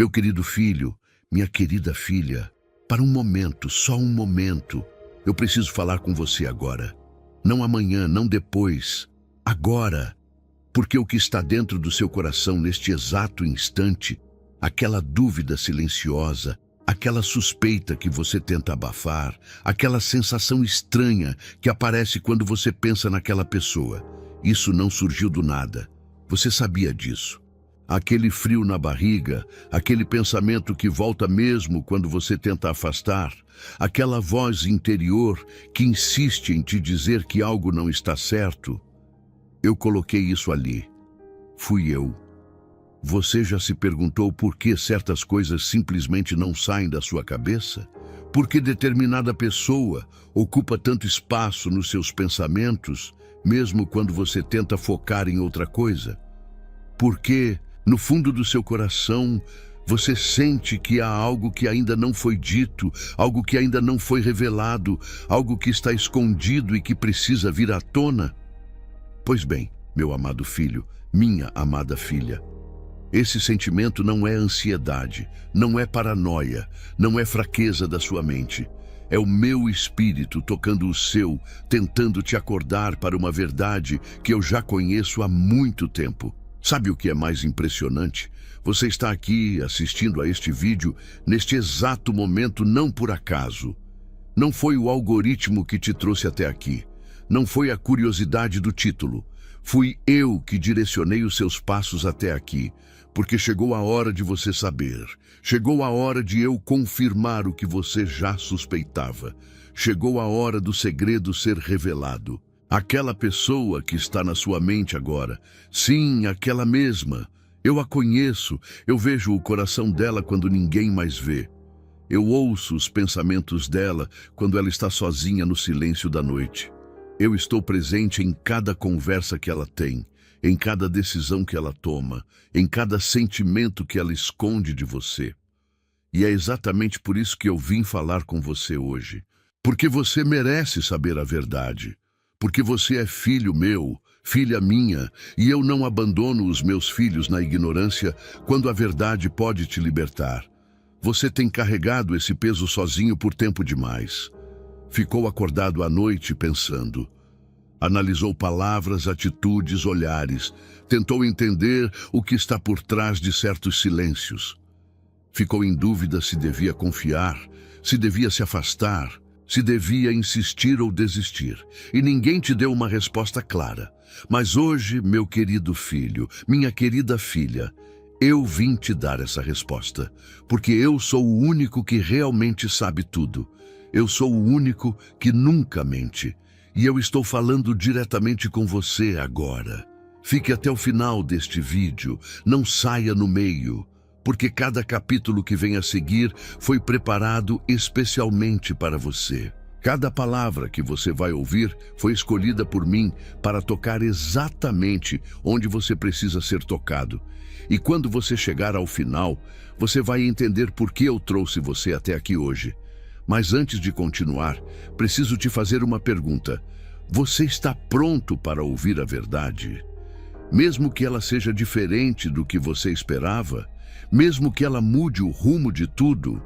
Meu querido filho, minha querida filha, para um momento, só um momento, eu preciso falar com você agora. Não amanhã, não depois, agora. Porque o que está dentro do seu coração neste exato instante, aquela dúvida silenciosa, aquela suspeita que você tenta abafar, aquela sensação estranha que aparece quando você pensa naquela pessoa, isso não surgiu do nada. Você sabia disso. Aquele frio na barriga, aquele pensamento que volta mesmo quando você tenta afastar, aquela voz interior que insiste em te dizer que algo não está certo. Eu coloquei isso ali. Fui eu. Você já se perguntou por que certas coisas simplesmente não saem da sua cabeça? Por que determinada pessoa ocupa tanto espaço nos seus pensamentos, mesmo quando você tenta focar em outra coisa? Por que, no fundo do seu coração, você sente que há algo que ainda não foi dito, algo que ainda não foi revelado, algo que está escondido e que precisa vir à tona? Pois bem, meu amado filho, minha amada filha, esse sentimento não é ansiedade, não é paranoia, não é fraqueza da sua mente. É o meu espírito tocando o seu, tentando te acordar para uma verdade que eu já conheço há muito tempo. Sabe o que é mais impressionante? Você está aqui assistindo a este vídeo neste exato momento não por acaso. Não foi o algoritmo que te trouxe até aqui. Não foi a curiosidade do título. Fui eu que direcionei os seus passos até aqui, porque chegou a hora de você saber. Chegou a hora de eu confirmar o que você já suspeitava. Chegou a hora do segredo ser revelado. Aquela pessoa que está na sua mente agora, sim, aquela mesma. Eu a conheço, eu vejo o coração dela quando ninguém mais vê. Eu ouço os pensamentos dela quando ela está sozinha no silêncio da noite. Eu estou presente em cada conversa que ela tem, em cada decisão que ela toma, em cada sentimento que ela esconde de você. E é exatamente por isso que eu vim falar com você hoje. Porque você merece saber a verdade. Porque você é filho meu, filha minha, e eu não abandono os meus filhos na ignorância quando a verdade pode te libertar. Você tem carregado esse peso sozinho por tempo demais. Ficou acordado à noite pensando. Analisou palavras, atitudes, olhares. Tentou entender o que está por trás de certos silêncios. Ficou em dúvida se devia confiar, se devia se afastar, se devia insistir ou desistir. E ninguém te deu uma resposta clara. Mas hoje, meu querido filho, minha querida filha, eu vim te dar essa resposta, porque eu sou o único que realmente sabe tudo. Eu sou o único que nunca mente. E eu estou falando diretamente com você agora. Fique até o final deste vídeo, não saia no meio, porque cada capítulo que vem a seguir foi preparado especialmente para você. Cada palavra que você vai ouvir foi escolhida por mim para tocar exatamente onde você precisa ser tocado. E quando você chegar ao final, você vai entender por que eu trouxe você até aqui hoje. Mas antes de continuar, preciso te fazer uma pergunta. Você está pronto para ouvir a verdade? Mesmo que ela seja diferente do que você esperava? Mesmo que ela mude o rumo de tudo?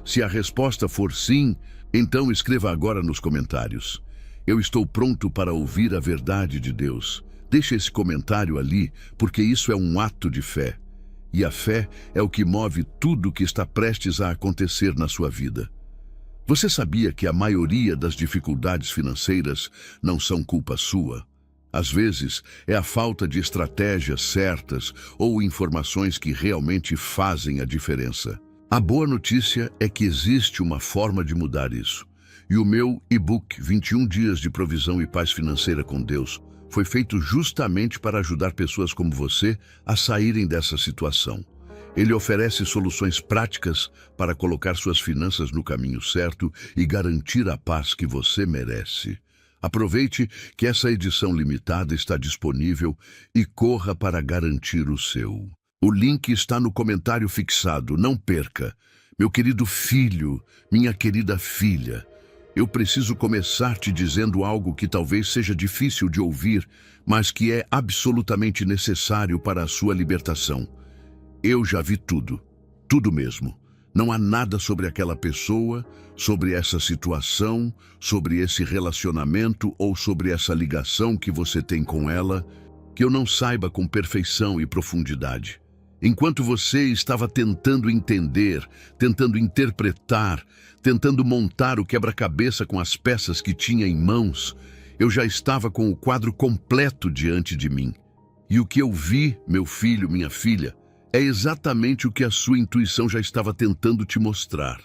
Se a resposta for sim, então escreva agora nos comentários. Eu estou pronto para ouvir a verdade de Deus. Deixe esse comentário ali, porque isso é um ato de fé. E a fé é o que move tudo o que está prestes a acontecer na sua vida. Você sabia que a maioria das dificuldades financeiras não são culpa sua? Às vezes, é a falta de estratégias certas ou informações que realmente fazem a diferença. A boa notícia é que existe uma forma de mudar isso. E o meu e-book 21 Dias de Provisão e Paz Financeira com Deus foi feito justamente para ajudar pessoas como você a saírem dessa situação. Ele oferece soluções práticas para colocar suas finanças no caminho certo e garantir a paz que você merece. Aproveite que essa edição limitada está disponível e corra para garantir o seu. O link está no comentário fixado, não perca. Meu querido filho, minha querida filha, eu preciso começar te dizendo algo que talvez seja difícil de ouvir, mas que é absolutamente necessário para a sua libertação. Eu já vi tudo. tudo mesmo. Não há nada sobre aquela pessoa, sobre essa situação, sobre esse relacionamento ou sobre essa ligação que você tem com ela, que eu não saiba com perfeição e profundidade. Enquanto você estava tentando entender, tentando interpretar, tentando montar o quebra-cabeça com as peças que tinha em mãos, eu já estava com o quadro completo diante de mim. E o que eu vi, meu filho, minha filha, é exatamente o que a sua intuição já estava tentando te mostrar.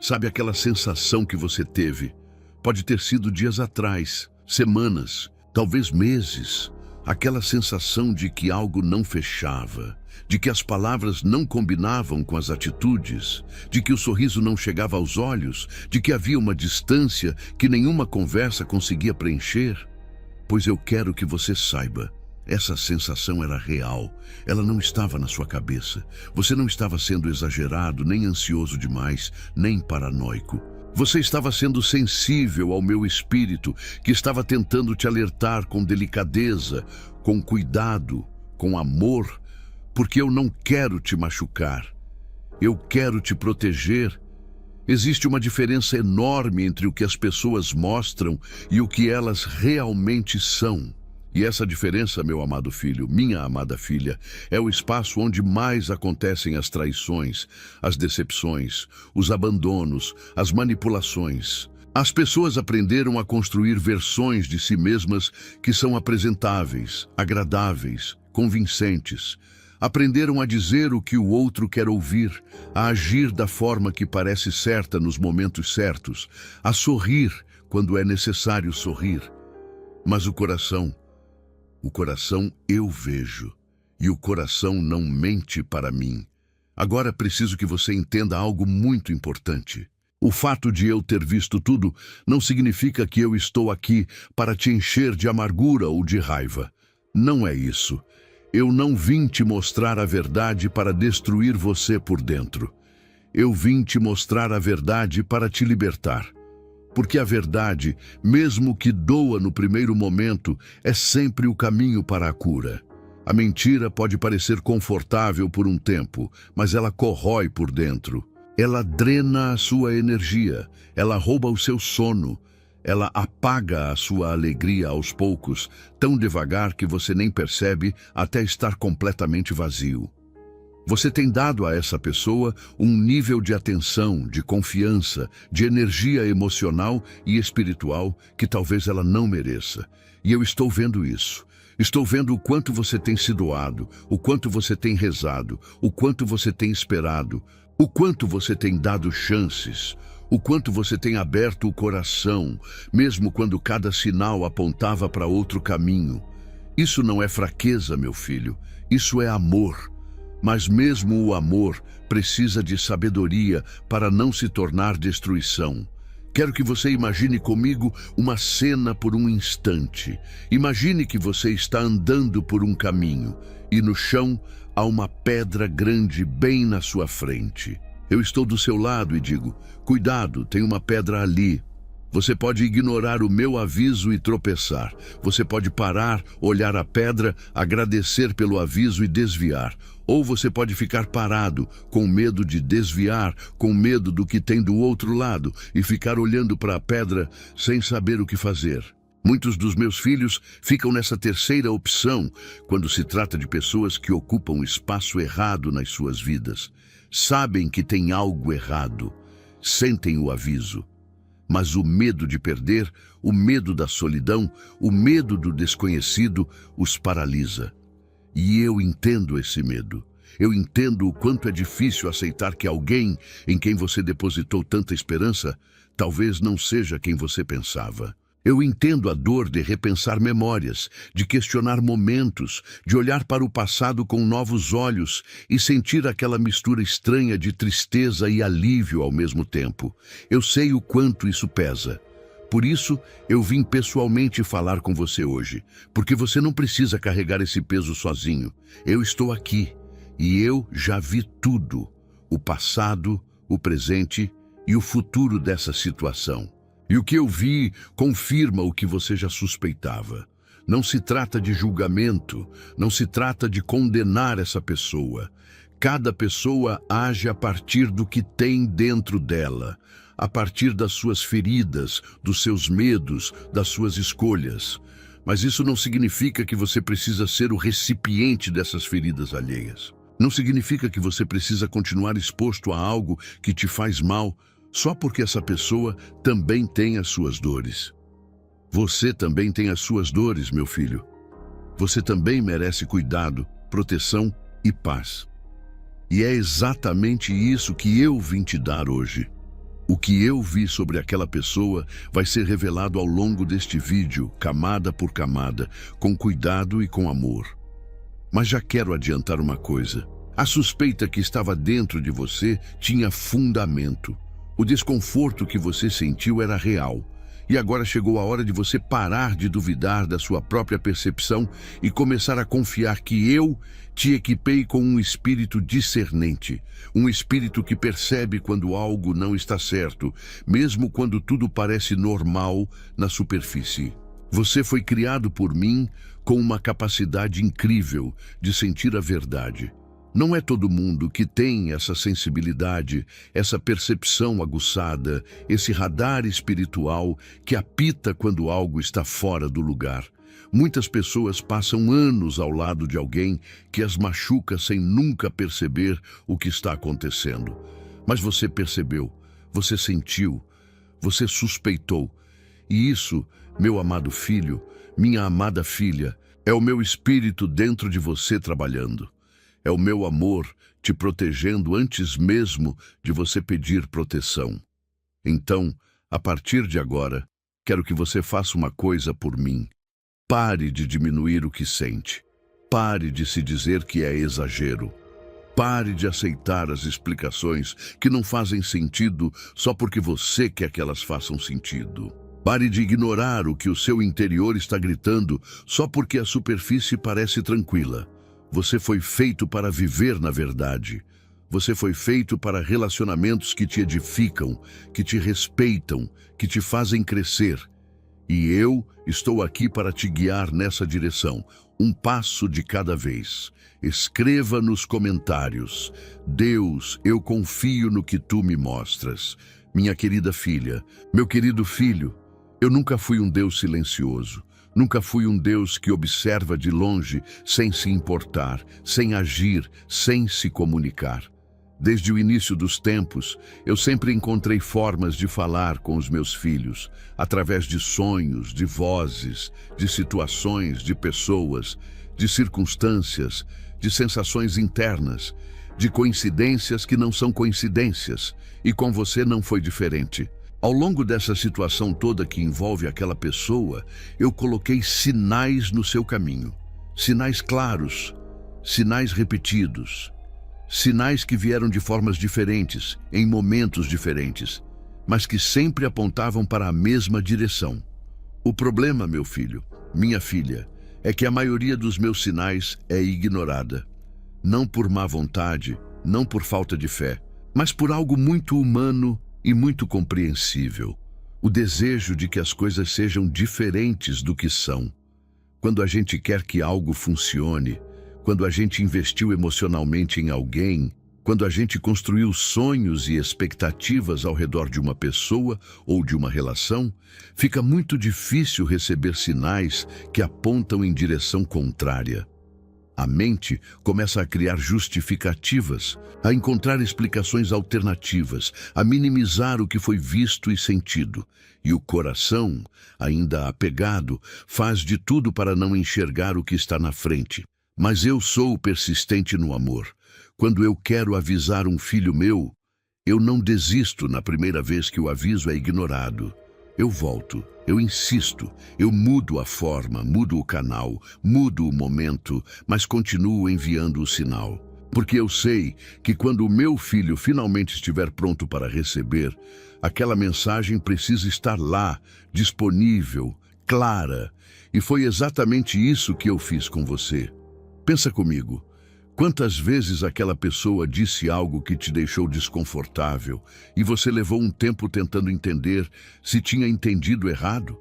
Sabe aquela sensação que você teve? Pode ter sido dias atrás, semanas, talvez meses. Aquela sensação de que algo não fechava, de que as palavras não combinavam com as atitudes, de que o sorriso não chegava aos olhos, de que havia uma distância que nenhuma conversa conseguia preencher. Pois eu quero que você saiba, essa sensação era real, ela não estava na sua cabeça. Você não estava sendo exagerado, nem ansioso demais, nem paranoico. Você estava sendo sensível ao meu espírito, que estava tentando te alertar com delicadeza, com cuidado, com amor, porque eu não quero te machucar. Eu quero te proteger. Existe uma diferença enorme entre o que as pessoas mostram e o que elas realmente são. E essa diferença, meu amado filho, minha amada filha, é o espaço onde mais acontecem as traições, as decepções, os abandonos, as manipulações. As pessoas aprenderam a construir versões de si mesmas que são apresentáveis, agradáveis, convincentes. Aprenderam a dizer o que o outro quer ouvir, a agir da forma que parece certa nos momentos certos, a sorrir quando é necessário sorrir. Mas o coração eu vejo, e o coração não mente para mim. Agora preciso que você entenda algo muito importante. O fato de eu ter visto tudo não significa que eu estou aqui para te encher de amargura ou de raiva. Não é isso. Eu não vim te mostrar a verdade para destruir você por dentro. Eu vim te mostrar a verdade para te libertar. Porque a verdade, mesmo que doa no primeiro momento, é sempre o caminho para a cura. A mentira pode parecer confortável por um tempo, mas ela corrói por dentro. Ela drena a sua energia, ela rouba o seu sono, ela apaga a sua alegria aos poucos, tão devagar que você nem percebe até estar completamente vazio. Você tem dado a essa pessoa um nível de atenção, de confiança, de energia emocional e espiritual que talvez ela não mereça. E eu estou vendo isso. Estou vendo o quanto você tem se doado, o quanto você tem rezado, o quanto você tem esperado, o quanto você tem dado chances, o quanto você tem aberto o coração, mesmo quando cada sinal apontava para outro caminho. Isso não é fraqueza, meu filho, isso é amor. Mas mesmo o amor precisa de sabedoria para não se tornar destruição. Quero que você imagine comigo uma cena por um instante. Imagine que você está andando por um caminho e no chão há uma pedra grande bem na sua frente. Eu estou do seu lado e digo, cuidado, tem uma pedra ali. Você pode ignorar o meu aviso e tropeçar. Você pode parar, olhar a pedra, agradecer pelo aviso e desviar. Ou você pode ficar parado, com medo de desviar, com medo do que tem do outro lado e ficar olhando para a pedra sem saber o que fazer. Muitos dos meus filhos ficam nessa terceira opção quando se trata de pessoas que ocupam espaço errado nas suas vidas. Sabem que tem algo errado, sentem o aviso. Mas o medo de perder, o medo da solidão, o medo do desconhecido os paralisa. E eu entendo esse medo. Eu entendo o quanto é difícil aceitar que alguém em quem você depositou tanta esperança talvez não seja quem você pensava. Eu entendo a dor de repensar memórias, de questionar momentos, de olhar para o passado com novos olhos e sentir aquela mistura estranha de tristeza e alívio ao mesmo tempo. Eu sei o quanto isso pesa. Por isso, eu vim pessoalmente falar com você hoje, porque você não precisa carregar esse peso sozinho. Eu estou aqui e eu já vi tudo, o passado, o presente e o futuro dessa situação. E o que eu vi confirma o que você já suspeitava. Não se trata de julgamento, não se trata de condenar essa pessoa. Cada pessoa age a partir do que tem dentro dela, a partir das suas feridas, dos seus medos, das suas escolhas. Mas isso não significa que você precisa ser o recipiente dessas feridas alheias. Não significa que você precisa continuar exposto a algo que te faz mal só porque essa pessoa também tem as suas dores. Você também tem as suas dores, meu filho. Você também merece cuidado, proteção e paz. E é exatamente isso que eu vim te dar hoje. O que eu vi sobre aquela pessoa vai ser revelado ao longo deste vídeo, camada por camada, com cuidado e com amor. Mas já quero adiantar uma coisa. A suspeita que estava dentro de você tinha fundamento. O desconforto que você sentiu era real. E agora chegou a hora de você parar de duvidar da sua própria percepção e começar a confiar que eu te equipei com um espírito discernente, um espírito que percebe quando algo não está certo, mesmo quando tudo parece normal na superfície. Você foi criado por mim com uma capacidade incrível de sentir a verdade. Não é todo mundo que tem essa sensibilidade, essa percepção aguçada, esse radar espiritual que apita quando algo está fora do lugar. Muitas pessoas passam anos ao lado de alguém que as machuca sem nunca perceber o que está acontecendo. Mas você percebeu, você sentiu, você suspeitou. E isso, meu amado filho, minha amada filha, é o meu espírito dentro de você trabalhando. É o meu amor te protegendo antes mesmo de você pedir proteção. Então, a partir de agora, quero que você faça uma coisa por mim. Pare de diminuir o que sente. Pare de se dizer que é exagero. Pare de aceitar as explicações que não fazem sentido só porque você quer que elas façam sentido. Pare de ignorar o que o seu interior está gritando só porque a superfície parece tranquila. Você foi feito para viver na verdade. Você foi feito para relacionamentos que te edificam, que te respeitam, que te fazem crescer. E eu estou aqui para te guiar nessa direção, um passo de cada vez. Escreva nos comentários: Deus, eu confio no que tu me mostras. Minha querida filha, meu querido filho, eu nunca fui um Deus silencioso. Nunca fui um Deus que observa de longe, sem se importar, sem agir, sem se comunicar. Desde o início dos tempos, eu sempre encontrei formas de falar com os meus filhos, através de sonhos, de vozes, de situações, de pessoas, de circunstâncias, de sensações internas, de coincidências que não são coincidências, e com você não foi diferente. Ao longo dessa situação toda que envolve aquela pessoa, eu coloquei sinais no seu caminho. Sinais claros, sinais repetidos, sinais que vieram de formas diferentes, em momentos diferentes, mas que sempre apontavam para a mesma direção. O problema, meu filho, minha filha, é que a maioria dos meus sinais é ignorada. Não por má vontade, não por falta de fé, mas por algo muito humano e muito compreensível, o desejo de que as coisas sejam diferentes do que são. Quando a gente quer que algo funcione, quando a gente investiu emocionalmente em alguém, quando a gente construiu sonhos e expectativas ao redor de uma pessoa ou de uma relação, fica muito difícil receber sinais que apontam em direção contrária. A mente começa a criar justificativas, a encontrar explicações alternativas, a minimizar o que foi visto e sentido. E o coração, ainda apegado, faz de tudo para não enxergar o que está na frente. Mas eu sou persistente no amor. Quando eu quero avisar um filho meu, eu não desisto na primeira vez que o aviso é ignorado. Eu volto, eu insisto, eu mudo a forma, mudo o canal, mudo o momento, mas continuo enviando o sinal. Porque eu sei que quando o meu filho finalmente estiver pronto para receber, aquela mensagem precisa estar lá, disponível, clara. E foi exatamente isso que eu fiz com você. Pensa comigo. Quantas vezes aquela pessoa disse algo que te deixou desconfortável e você levou um tempo tentando entender se tinha entendido errado?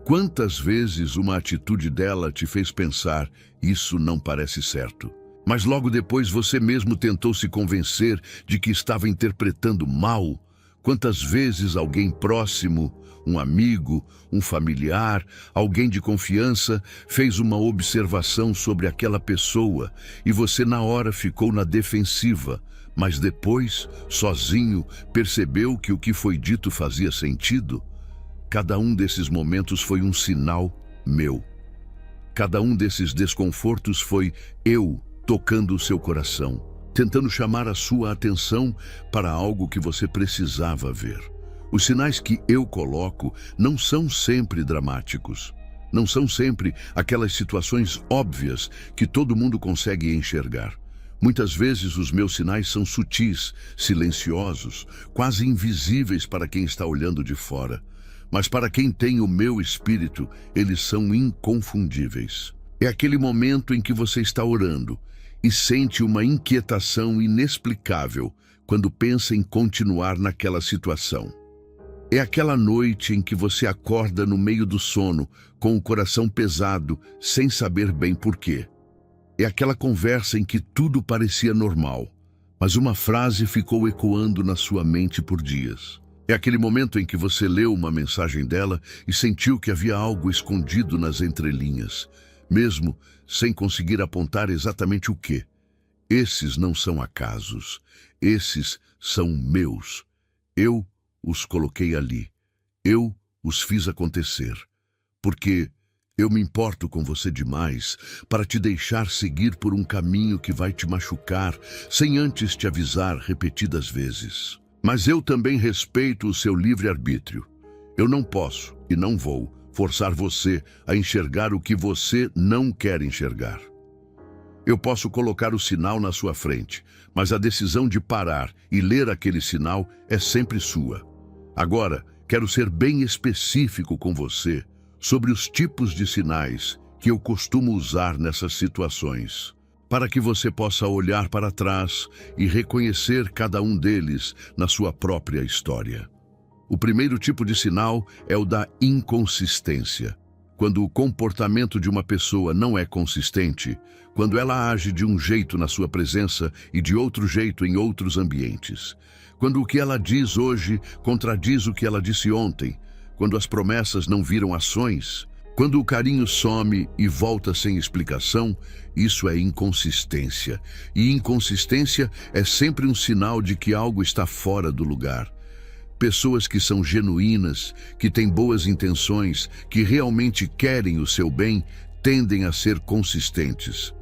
Quantas vezes uma atitude dela te fez pensar, isso não parece certo? Mas logo depois você mesmo tentou se convencer de que estava interpretando mal. Quantas vezes alguém próximo, um amigo, um familiar, alguém de confiança, fez uma observação sobre aquela pessoa e você na hora ficou na defensiva, mas depois, sozinho, percebeu que o que foi dito fazia sentido? Cada um desses momentos foi um sinal meu. Cada um desses desconfortos foi eu tocando o seu coração, tentando chamar a sua atenção para algo que você precisava ver. Os sinais que eu coloco não são sempre dramáticos. Não são sempre aquelas situações óbvias que todo mundo consegue enxergar. Muitas vezes os meus sinais são sutis, silenciosos, quase invisíveis para quem está olhando de fora. Mas para quem tem o meu espírito, eles são inconfundíveis. É aquele momento em que você está orando e sente uma inquietação inexplicável quando pensa em continuar naquela situação. É aquela noite em que você acorda no meio do sono, com o coração pesado, sem saber bem por quê. É aquela conversa em que tudo parecia normal, mas uma frase ficou ecoando na sua mente por dias. É aquele momento em que você leu uma mensagem dela e sentiu que havia algo escondido nas entrelinhas, mesmo sem conseguir apontar exatamente o quê. Esses não são acasos, esses são meus. Eu os coloquei ali, eu os fiz acontecer, porque eu me importo com você demais para te deixar seguir por um caminho que vai te machucar, sem antes te avisar repetidas vezes. Mas eu também respeito o seu livre-arbítrio. Eu não posso e não vou forçar você a enxergar o que você não quer enxergar. Eu posso colocar o sinal na sua frente, mas a decisão de parar e ler aquele sinal é sempre sua. Agora, quero ser bem específico com você sobre os tipos de sinais que eu costumo usar nessas situações, para que você possa olhar para trás e reconhecer cada um deles na sua própria história. O primeiro tipo de sinal é o da inconsistência. Quando o comportamento de uma pessoa não é consistente, quando ela age de um jeito na sua presença e de outro jeito em outros ambientes, quando o que ela diz hoje contradiz o que ela disse ontem, quando as promessas não viram ações, quando o carinho some e volta sem explicação, isso é inconsistência. E inconsistência é sempre um sinal de que algo está fora do lugar. Pessoas que são genuínas, que têm boas intenções, que realmente querem o seu bem, tendem a ser consistentes.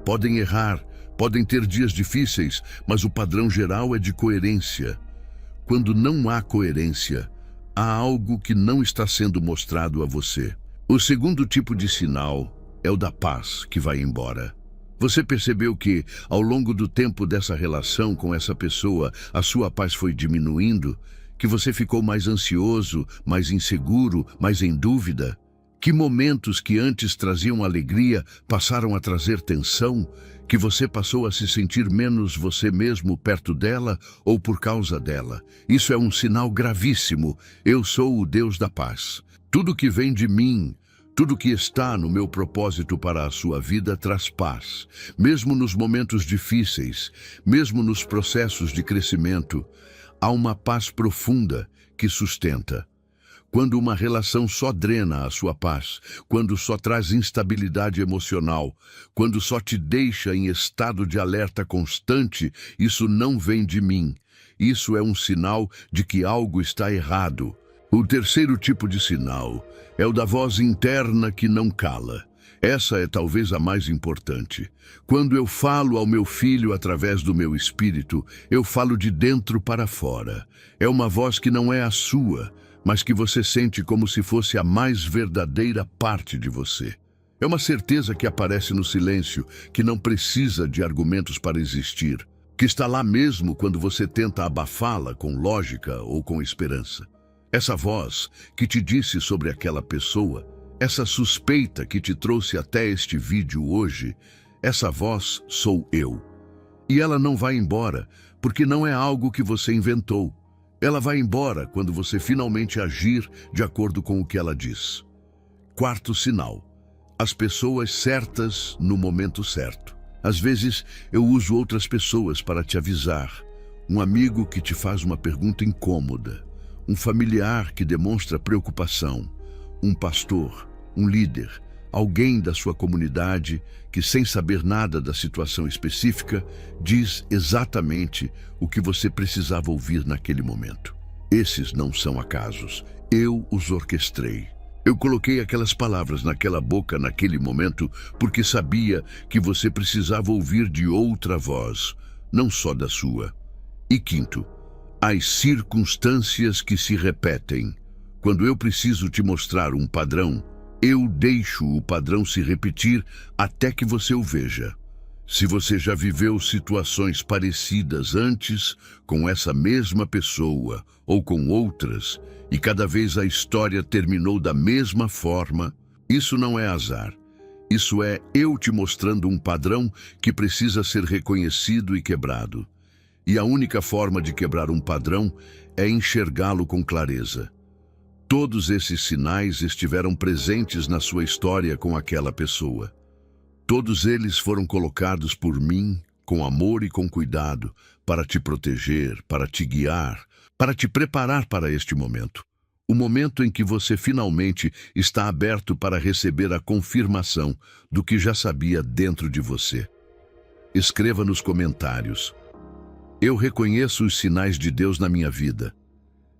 Podem errar, podem ter dias difíceis, mas o padrão geral é de coerência. Quando não há coerência, há algo que não está sendo mostrado a você. O segundo tipo de sinal é o da paz que vai embora. Você percebeu que, ao longo do tempo dessa relação com essa pessoa, a sua paz foi diminuindo? Que você ficou mais ansioso, mais inseguro, mais em dúvida? Que momentos que antes traziam alegria passaram a trazer tensão? Que você passou a se sentir menos você mesmo perto dela ou por causa dela? Isso é um sinal gravíssimo. Eu sou o Deus da paz. Tudo que vem de mim, tudo que está no meu propósito para a sua vida traz paz. Mesmo nos momentos difíceis, mesmo nos processos de crescimento, há uma paz profunda que sustenta. Quando uma relação só drena a sua paz, quando só traz instabilidade emocional, quando só te deixa em estado de alerta constante, isso não vem de mim. Isso é um sinal de que algo está errado. O terceiro tipo de sinal é o da voz interna que não cala. Essa é talvez a mais importante. Quando eu falo ao meu filho através do meu espírito, eu falo de dentro para fora. É uma voz que não é a sua, mas que você sente como se fosse a mais verdadeira parte de você. É uma certeza que aparece no silêncio, que não precisa de argumentos para existir, que está lá mesmo quando você tenta abafá-la com lógica ou com esperança. Essa voz que te disse sobre aquela pessoa, essa suspeita que te trouxe até este vídeo hoje, essa voz sou eu. E ela não vai embora, porque não é algo que você inventou. Ela vai embora quando você finalmente agir de acordo com o que ela diz. Quarto sinal: as pessoas certas no momento certo. Às vezes, eu uso outras pessoas para te avisar. Um amigo que te faz uma pergunta incômoda. Um familiar que demonstra preocupação. Um pastor, um líder, alguém da sua comunidade que, sem saber nada da situação específica, diz exatamente o que você precisava ouvir naquele momento. Esses não são acasos. Eu os orquestrei. Eu coloquei aquelas palavras naquela boca naquele momento porque sabia que você precisava ouvir de outra voz, não só da sua. E quinto, as circunstâncias que se repetem. Quando eu preciso te mostrar um padrão, eu deixo o padrão se repetir até que você o veja. Se você já viveu situações parecidas antes, com essa mesma pessoa ou com outras, e cada vez a história terminou da mesma forma, isso não é azar. Isso é eu te mostrando um padrão que precisa ser reconhecido e quebrado. E a única forma de quebrar um padrão é enxergá-lo com clareza. Todos esses sinais estiveram presentes na sua história com aquela pessoa. Todos eles foram colocados por mim, com amor e com cuidado, para te proteger, para te guiar, para te preparar para este momento. O momento em que você finalmente está aberto para receber a confirmação do que já sabia dentro de você. Escreva nos comentários: eu reconheço os sinais de Deus na minha vida.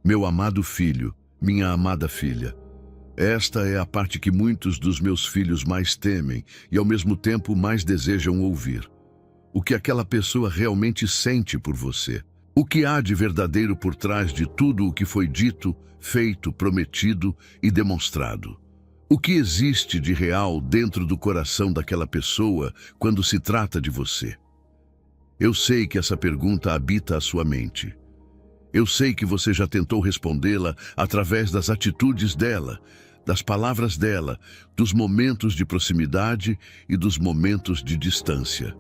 Meu amado filho, minha amada filha. Esta é a parte que muitos dos meus filhos mais temem e ao mesmo tempo mais desejam ouvir. O que aquela pessoa realmente sente por você. O que há de verdadeiro por trás de tudo o que foi dito, feito, prometido e demonstrado. O que existe de real dentro do coração daquela pessoa quando se trata de você. Eu sei que essa pergunta habita a sua mente. Eu sei que você já tentou respondê-la através das atitudes dela, das palavras dela, dos momentos de proximidade e dos momentos de distância.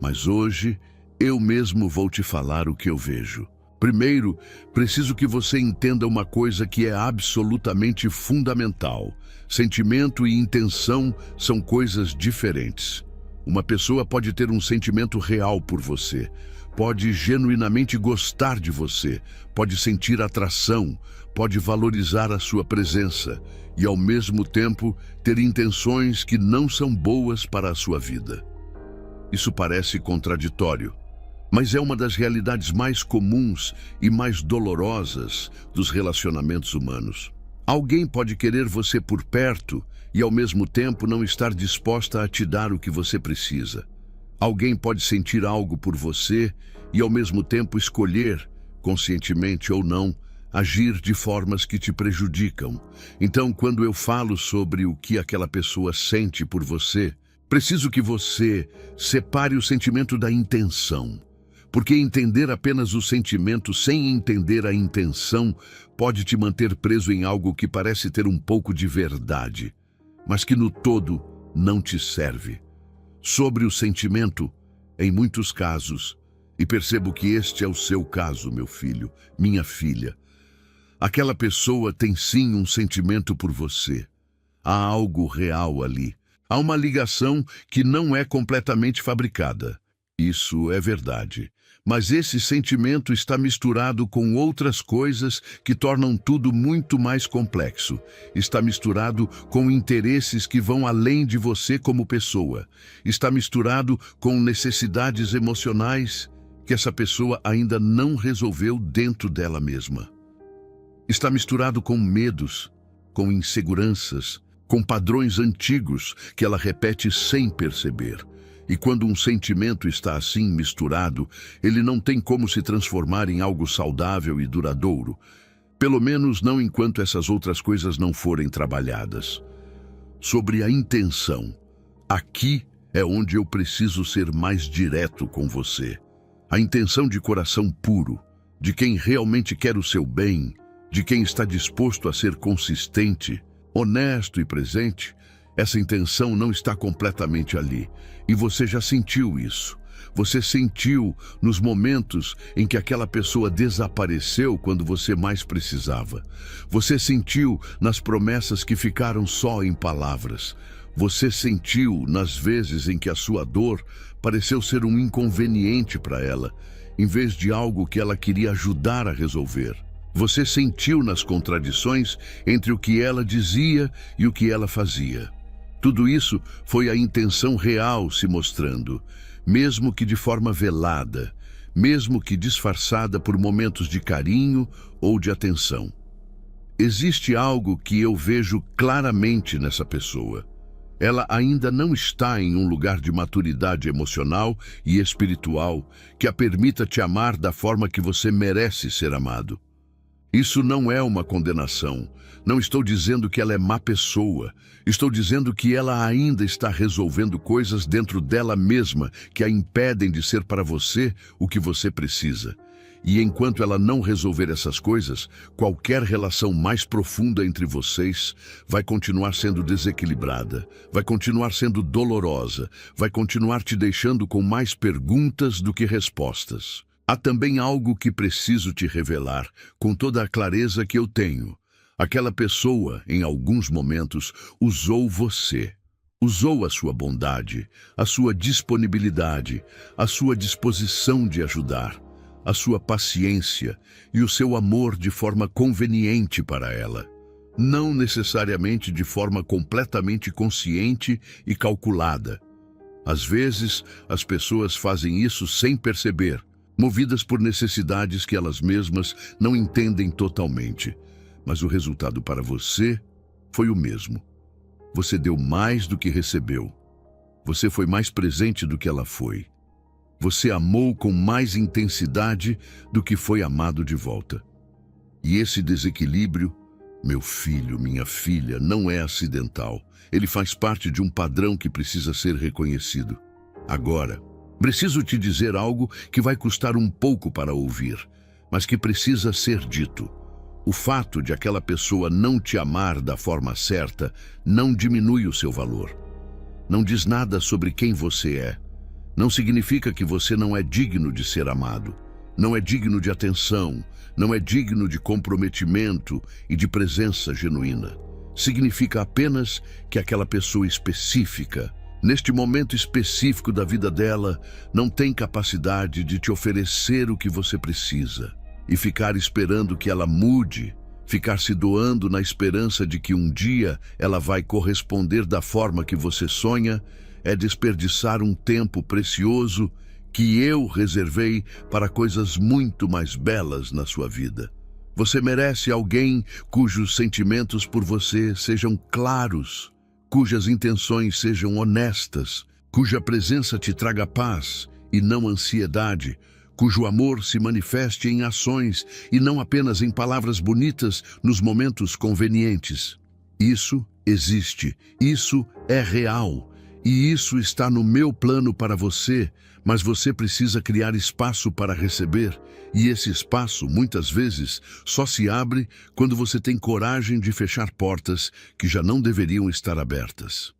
Mas hoje, eu mesmo vou te falar o que eu vejo. Primeiro, preciso que você entenda uma coisa que é absolutamente fundamental. Sentimento e intenção são coisas diferentes. Uma pessoa pode ter um sentimento real por você, pode genuinamente gostar de você, pode sentir atração, pode valorizar a sua presença e, ao mesmo tempo, ter intenções que não são boas para a sua vida. Isso parece contraditório, mas é uma das realidades mais comuns e mais dolorosas dos relacionamentos humanos. Alguém pode querer você por perto e, ao mesmo tempo, não estar disposta a te dar o que você precisa. Alguém pode sentir algo por você e, ao mesmo tempo, escolher, conscientemente ou não, agir de formas que te prejudicam. Então, quando eu falo sobre o que aquela pessoa sente por você, preciso que você separe o sentimento da intenção. Porque entender apenas o sentimento sem entender a intenção pode te manter preso em algo que parece ter um pouco de verdade, mas que no todo não te serve. Sobre o sentimento, em muitos casos, e percebo que este é o seu caso, meu filho, minha filha, aquela pessoa tem sim um sentimento por você. Há algo real ali. Há uma ligação que não é completamente fabricada. Isso é verdade. Mas esse sentimento está misturado com outras coisas que tornam tudo muito mais complexo. Está misturado com interesses que vão além de você como pessoa. Está misturado com necessidades emocionais que essa pessoa ainda não resolveu dentro dela mesma. Está misturado com medos, com inseguranças, com padrões antigos que ela repete sem perceber. E quando um sentimento está assim misturado, ele não tem como se transformar em algo saudável e duradouro. Pelo menos não enquanto essas outras coisas não forem trabalhadas. Sobre a intenção, aqui é onde eu preciso ser mais direto com você. A intenção de coração puro, de quem realmente quer o seu bem, de quem está disposto a ser consistente, honesto e presente, essa intenção não está completamente ali. E você já sentiu isso. Você sentiu nos momentos em que aquela pessoa desapareceu quando você mais precisava. Você sentiu nas promessas que ficaram só em palavras. Você sentiu nas vezes em que a sua dor pareceu ser um inconveniente para ela, em vez de algo que ela queria ajudar a resolver. Você sentiu nas contradições entre o que ela dizia e o que ela fazia. Tudo isso foi a intenção real se mostrando, mesmo que de forma velada, mesmo que disfarçada por momentos de carinho ou de atenção. Existe algo que eu vejo claramente nessa pessoa. Ela ainda não está em um lugar de maturidade emocional e espiritual que a permita te amar da forma que você merece ser amado. Isso não é uma condenação. Não estou dizendo que ela é má pessoa. Estou dizendo que ela ainda está resolvendo coisas dentro dela mesma que a impedem de ser para você o que você precisa. E enquanto ela não resolver essas coisas, qualquer relação mais profunda entre vocês vai continuar sendo desequilibrada, vai continuar sendo dolorosa, vai continuar te deixando com mais perguntas do que respostas. Há também algo que preciso te revelar, com toda a clareza que eu tenho. Aquela pessoa, em alguns momentos, usou você. Usou a sua bondade, a sua disponibilidade, a sua disposição de ajudar, a sua paciência e o seu amor de forma conveniente para ela. Não necessariamente de forma completamente consciente e calculada. Às vezes, as pessoas fazem isso sem perceber, movidas por necessidades que elas mesmas não entendem totalmente. Mas o resultado para você foi o mesmo. Você deu mais do que recebeu. Você foi mais presente do que ela foi. Você amou com mais intensidade do que foi amado de volta. E esse desequilíbrio, meu filho, minha filha, não é acidental. Ele faz parte de um padrão que precisa ser reconhecido. Agora, preciso te dizer algo que vai custar um pouco para ouvir, mas que precisa ser dito. O fato de aquela pessoa não te amar da forma certa não diminui o seu valor. Não diz nada sobre quem você é. Não significa que você não é digno de ser amado. Não é digno de atenção. Não é digno de comprometimento e de presença genuína. Significa apenas que aquela pessoa específica, neste momento específico da vida dela, não tem capacidade de te oferecer o que você precisa. E ficar esperando que ela mude, ficar se doando na esperança de que um dia ela vai corresponder da forma que você sonha, é desperdiçar um tempo precioso que eu reservei para coisas muito mais belas na sua vida. Você merece alguém cujos sentimentos por você sejam claros, cujas intenções sejam honestas, cuja presença te traga paz e não ansiedade, cujo amor se manifeste em ações e não apenas em palavras bonitas nos momentos convenientes. Isso existe, isso é real, e isso está no meu plano para você, mas você precisa criar espaço para receber, e esse espaço, muitas vezes, só se abre quando você tem coragem de fechar portas que já não deveriam estar abertas.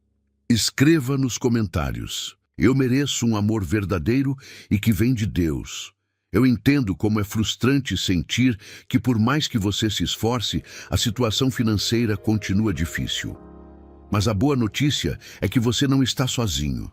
Escreva nos comentários: eu mereço um amor verdadeiro e que vem de Deus. Eu entendo como é frustrante sentir que, por mais que você se esforce, a situação financeira continua difícil. Mas a boa notícia é que você não está sozinho.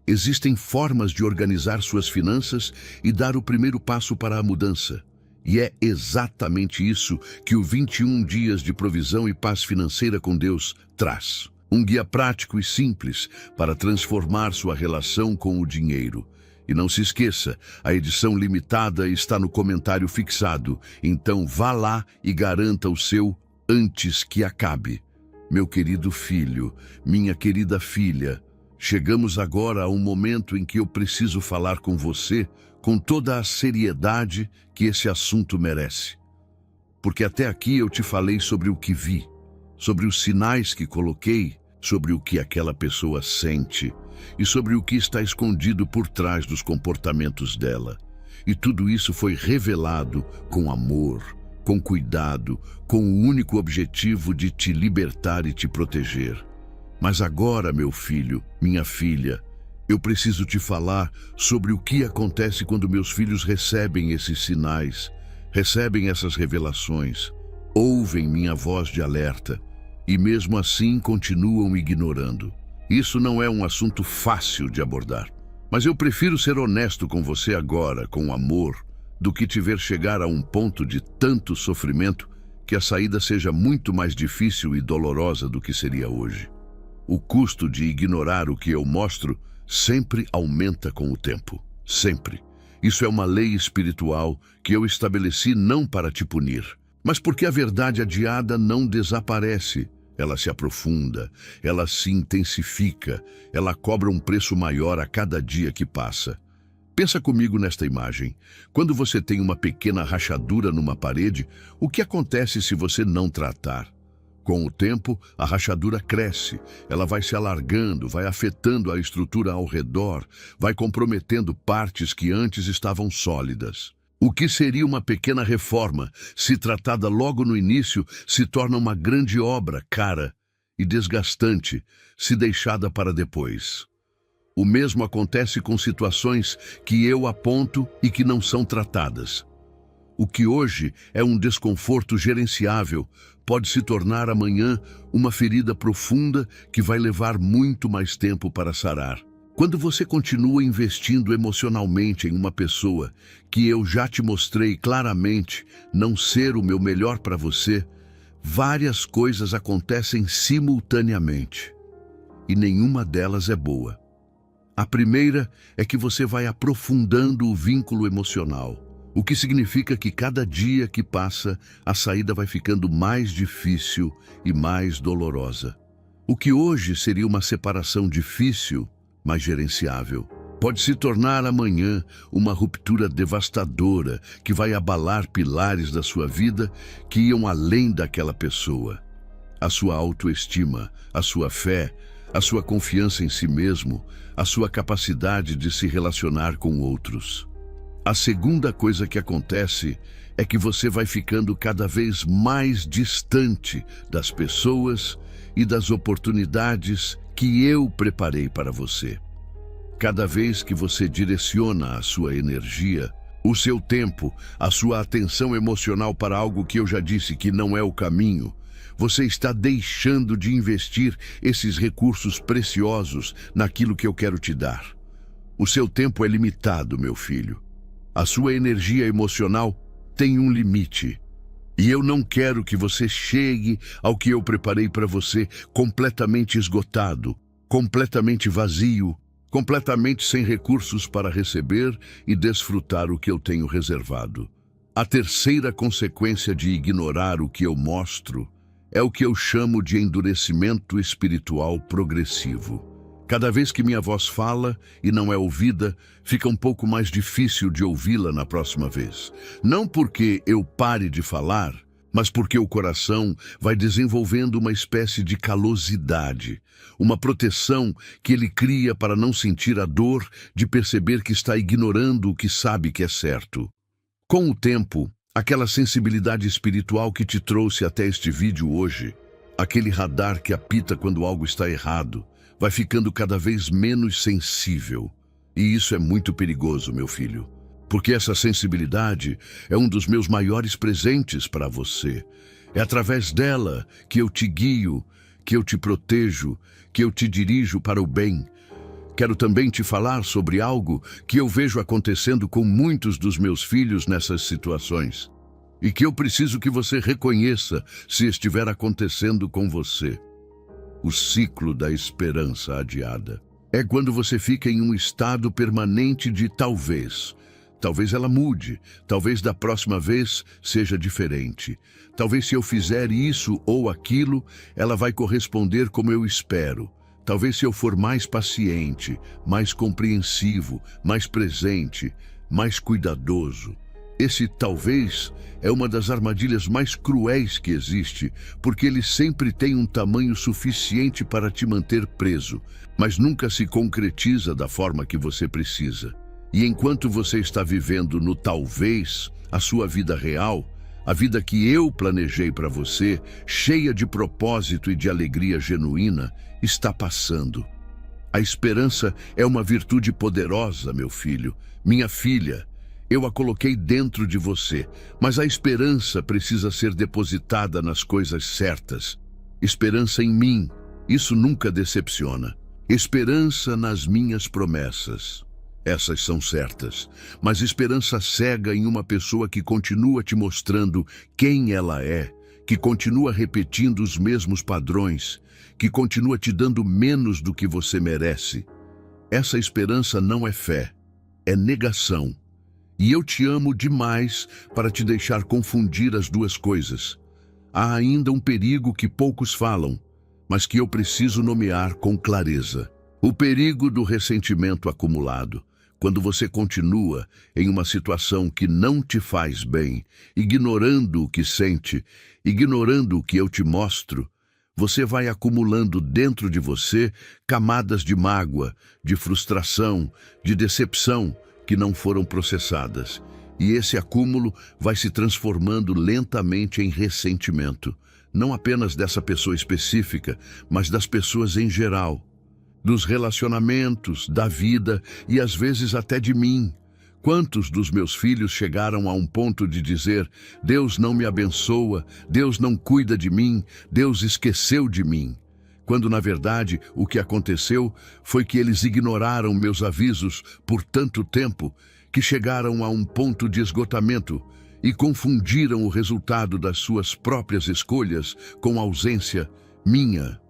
Existem formas de organizar suas finanças e dar o primeiro passo para a mudança. E é exatamente isso que o 21 Dias de Provisão e Paz Financeira com Deus traz. Um guia prático e simples para transformar sua relação com o dinheiro. E não se esqueça, a edição limitada está no comentário fixado, então vá lá e garanta o seu antes que acabe. Meu querido filho, minha querida filha, chegamos agora a um momento em que eu preciso falar com você com toda a seriedade que esse assunto merece. Porque até aqui eu te falei sobre o que vi, sobre os sinais que coloquei, sobre o que aquela pessoa sente e sobre o que está escondido por trás dos comportamentos dela. E tudo isso foi revelado com amor, com cuidado, com o único objetivo de te libertar e te proteger. Mas agora, meu filho, minha filha, eu preciso te falar sobre o que acontece quando meus filhos recebem esses sinais, recebem essas revelações, ouvem minha voz de alerta e mesmo assim continuam ignorando. Isso não é um assunto fácil de abordar. Mas eu prefiro ser honesto com você agora, com amor, do que te ver chegar a um ponto de tanto sofrimento que a saída seja muito mais difícil e dolorosa do que seria hoje. O custo de ignorar o que eu mostro sempre aumenta com o tempo. Sempre. Isso é uma lei espiritual que eu estabeleci não para te punir, mas porque a verdade adiada não desaparece. Ela se aprofunda, ela se intensifica, ela cobra um preço maior a cada dia que passa. Pensa comigo nesta imagem. Quando você tem uma pequena rachadura numa parede, o que acontece se você não tratar? Com o tempo, a rachadura cresce, ela vai se alargando, vai afetando a estrutura ao redor, vai comprometendo partes que antes estavam sólidas. O que seria uma pequena reforma, se tratada logo no início, se torna uma grande obra cara e desgastante, se deixada para depois. O mesmo acontece com situações que eu aponto e que não são tratadas. O que hoje é um desconforto gerenciável pode se tornar amanhã uma ferida profunda que vai levar muito mais tempo para sarar. Quando você continua investindo emocionalmente em uma pessoa que eu já te mostrei claramente não ser o meu melhor para você, várias coisas acontecem simultaneamente e nenhuma delas é boa. A primeira é que você vai aprofundando o vínculo emocional, o que significa que cada dia que passa, a saída vai ficando mais difícil e mais dolorosa. O que hoje seria uma separação difícil, mas gerenciável, pode se tornar amanhã uma ruptura devastadora que vai abalar pilares da sua vida que iam além daquela pessoa. A sua autoestima, a sua fé, a sua confiança em si mesmo, a sua capacidade de se relacionar com outros. A segunda coisa que acontece é que você vai ficando cada vez mais distante das pessoas e das oportunidades que eu preparei para você. Cada vez que você direciona a sua energia, o seu tempo, a sua atenção emocional para algo que eu já disse que não é o caminho, você está deixando de investir esses recursos preciosos naquilo que eu quero te dar. O seu tempo é limitado, meu filho. A sua energia emocional tem um limite. E eu não quero que você chegue ao que eu preparei para você completamente esgotado, completamente vazio, completamente sem recursos para receber e desfrutar o que eu tenho reservado. A terceira consequência de ignorar o que eu mostro é o que eu chamo de endurecimento espiritual progressivo. Cada vez que minha voz fala e não é ouvida, fica um pouco mais difícil de ouvi-la na próxima vez. Não porque eu pare de falar, mas porque o coração vai desenvolvendo uma espécie de calosidade, uma proteção que ele cria para não sentir a dor de perceber que está ignorando o que sabe que é certo. Com o tempo, aquela sensibilidade espiritual que te trouxe até este vídeo hoje, aquele radar que apita quando algo está errado, vai ficando cada vez menos sensível. E isso é muito perigoso, meu filho, porque essa sensibilidade é um dos meus maiores presentes para você. É através dela que eu te guio, que eu te protejo, que eu te dirijo para o bem. Quero também te falar sobre algo que eu vejo acontecendo com muitos dos meus filhos nessas situações, e que eu preciso que você reconheça se estiver acontecendo com você. O ciclo da esperança adiada. É quando você fica em um estado permanente de talvez. Talvez ela mude, talvez da próxima vez seja diferente. Talvez se eu fizer isso ou aquilo, ela vai corresponder como eu espero. Talvez se eu for mais paciente, mais compreensivo, mais presente, mais cuidadoso. Esse talvez é uma das armadilhas mais cruéis que existe, porque ele sempre tem um tamanho suficiente para te manter preso, mas nunca se concretiza da forma que você precisa. E enquanto você está vivendo no talvez, a sua vida real, a vida que eu planejei para você, cheia de propósito e de alegria genuína, está passando. A esperança é uma virtude poderosa, meu filho, minha filha. Eu a coloquei dentro de você, mas a esperança precisa ser depositada nas coisas certas. Esperança em mim, isso nunca decepciona. Esperança nas minhas promessas. essas são certas. Mas esperança cega em uma pessoa que continua te mostrando quem ela é, que continua repetindo os mesmos padrões, que continua te dando menos do que você merece. Essa esperança não é fé, é negação. E eu te amo demais para te deixar confundir as duas coisas. Há ainda um perigo que poucos falam, mas que eu preciso nomear com clareza. O perigo do ressentimento acumulado. Quando você continua em uma situação que não te faz bem, ignorando o que sente, ignorando o que eu te mostro, você vai acumulando dentro de você camadas de mágoa, de frustração, de decepção que não foram processadas. E esse acúmulo vai se transformando lentamente em ressentimento, não apenas dessa pessoa específica, mas das pessoas em geral. Dos relacionamentos, da vida e às vezes até de mim. Quantos dos meus filhos chegaram a um ponto de dizer: Deus não me abençoa, Deus não cuida de mim, Deus esqueceu de mim. Quando na verdade o que aconteceu foi que eles ignoraram meus avisos por tanto tempo que chegaram a um ponto de esgotamento e confundiram o resultado das suas próprias escolhas com a ausência minha.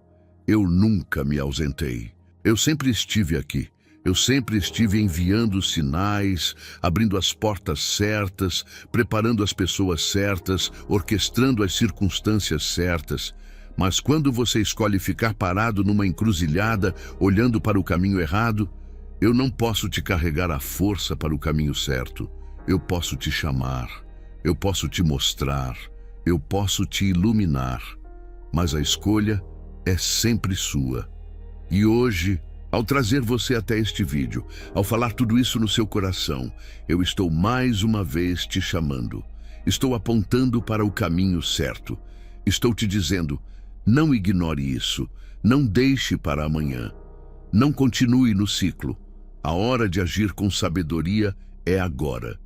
Eu nunca me ausentei. Eu sempre estive aqui. Eu sempre estive enviando sinais, abrindo as portas certas, preparando as pessoas certas, orquestrando as circunstâncias certas. Mas quando você escolhe ficar parado numa encruzilhada, olhando para o caminho errado, eu não posso te carregar à força para o caminho certo. Eu posso te chamar, eu posso te mostrar, eu posso te iluminar. Mas a escolha é sempre sua. E hoje, ao trazer você até este vídeo, ao falar tudo isso no seu coração, eu estou mais uma vez te chamando. Estou apontando para o caminho certo. Estou te dizendo, não ignore isso, não deixe para amanhã. Não continue no ciclo. A hora de agir com sabedoria é agora.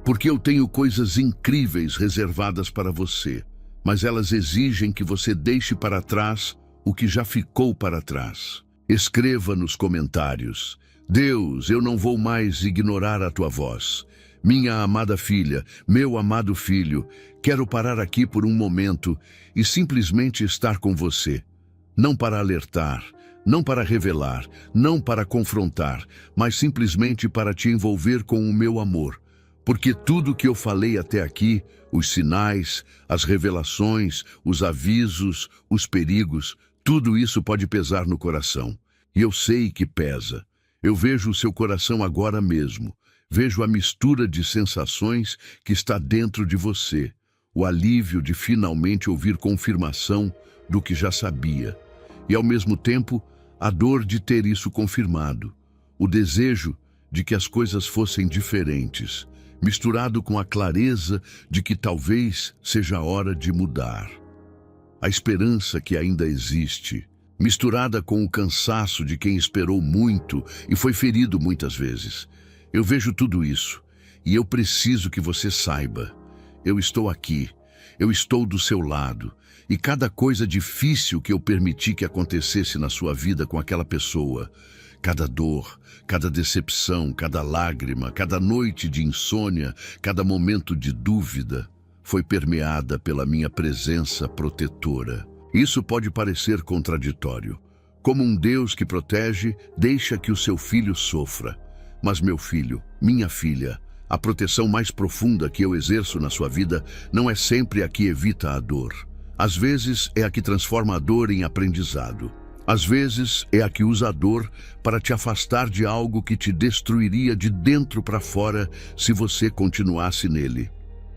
Porque eu tenho coisas incríveis reservadas para você, mas elas exigem que você deixe para trás o que já ficou para trás. Escreva nos comentários: Deus, eu não vou mais ignorar a tua voz. Minha amada filha, meu amado filho, quero parar aqui por um momento e simplesmente estar com você. Não para alertar, não para revelar, não para confrontar, mas simplesmente para te envolver com o meu amor. Porque tudo que eu falei até aqui, os sinais, as revelações, os avisos, os perigos, tudo isso pode pesar no coração. E eu sei que pesa. Eu vejo o seu coração agora mesmo. Vejo a mistura de sensações que está dentro de você. O alívio de finalmente ouvir confirmação do que já sabia. E ao mesmo tempo, a dor de ter isso confirmado. O desejo de que as coisas fossem diferentes, misturado com a clareza de que talvez seja a hora de mudar. A esperança que ainda existe, misturada com o cansaço de quem esperou muito e foi ferido muitas vezes. Eu vejo tudo isso e eu preciso que você saiba. Eu estou aqui, eu estou do seu lado e cada coisa difícil que eu permiti que acontecesse na sua vida com aquela pessoa, cada dor, cada decepção, cada lágrima, cada noite de insônia, cada momento de dúvida, foi permeada pela minha presença protetora. Isso pode parecer contraditório. Como um Deus que protege, deixa que o seu filho sofra. Mas meu filho, minha filha, a proteção mais profunda que eu exerço na sua vida não é sempre a que evita a dor. Às vezes é a que transforma a dor em aprendizado. Às vezes é a que usa a dor para te afastar de algo que te destruiria de dentro para fora se você continuasse nele.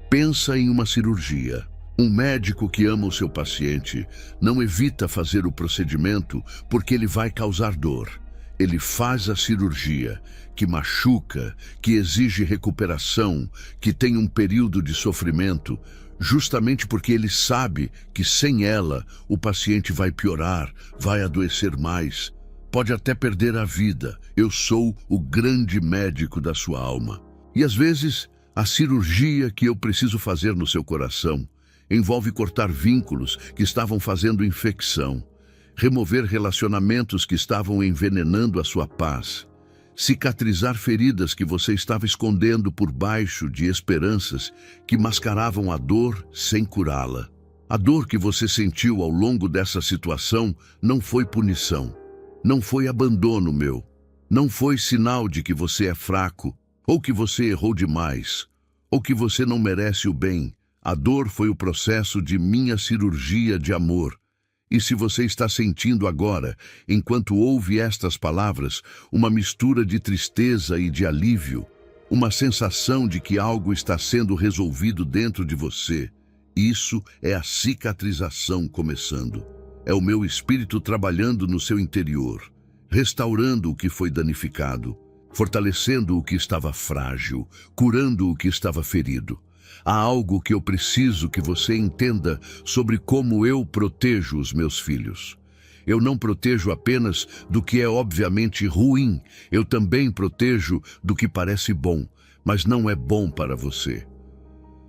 Pensa em uma cirurgia. Um médico que ama o seu paciente não evita fazer o procedimento porque ele vai causar dor. Ele faz a cirurgia, que machuca, que exige recuperação, que tem um período de sofrimento, justamente porque ele sabe que sem ela o paciente vai piorar, vai adoecer mais, pode até perder a vida. Eu sou o grande médico da sua alma. E às vezes, a cirurgia que eu preciso fazer no seu coração envolve cortar vínculos que estavam fazendo infecção, remover relacionamentos que estavam envenenando a sua paz. cicatrizar feridas que você estava escondendo por baixo de esperanças que mascaravam a dor sem curá-la. A dor que você sentiu ao longo dessa situação não foi punição, não foi abandono meu, não foi sinal de que você é fraco, ou que você errou demais, ou que você não merece o bem. A dor foi o processo de minha cirurgia de amor. E se você está sentindo agora, enquanto ouve estas palavras, uma mistura de tristeza e de alívio, uma sensação de que algo está sendo resolvido dentro de você, isso é a cicatrização começando. É o meu espírito trabalhando no seu interior, restaurando o que foi danificado, fortalecendo o que estava frágil, curando o que estava ferido. Há algo que eu preciso que você entenda sobre como eu protejo os meus filhos. Eu não protejo apenas do que é obviamente ruim, eu também protejo do que parece bom, mas não é bom para você.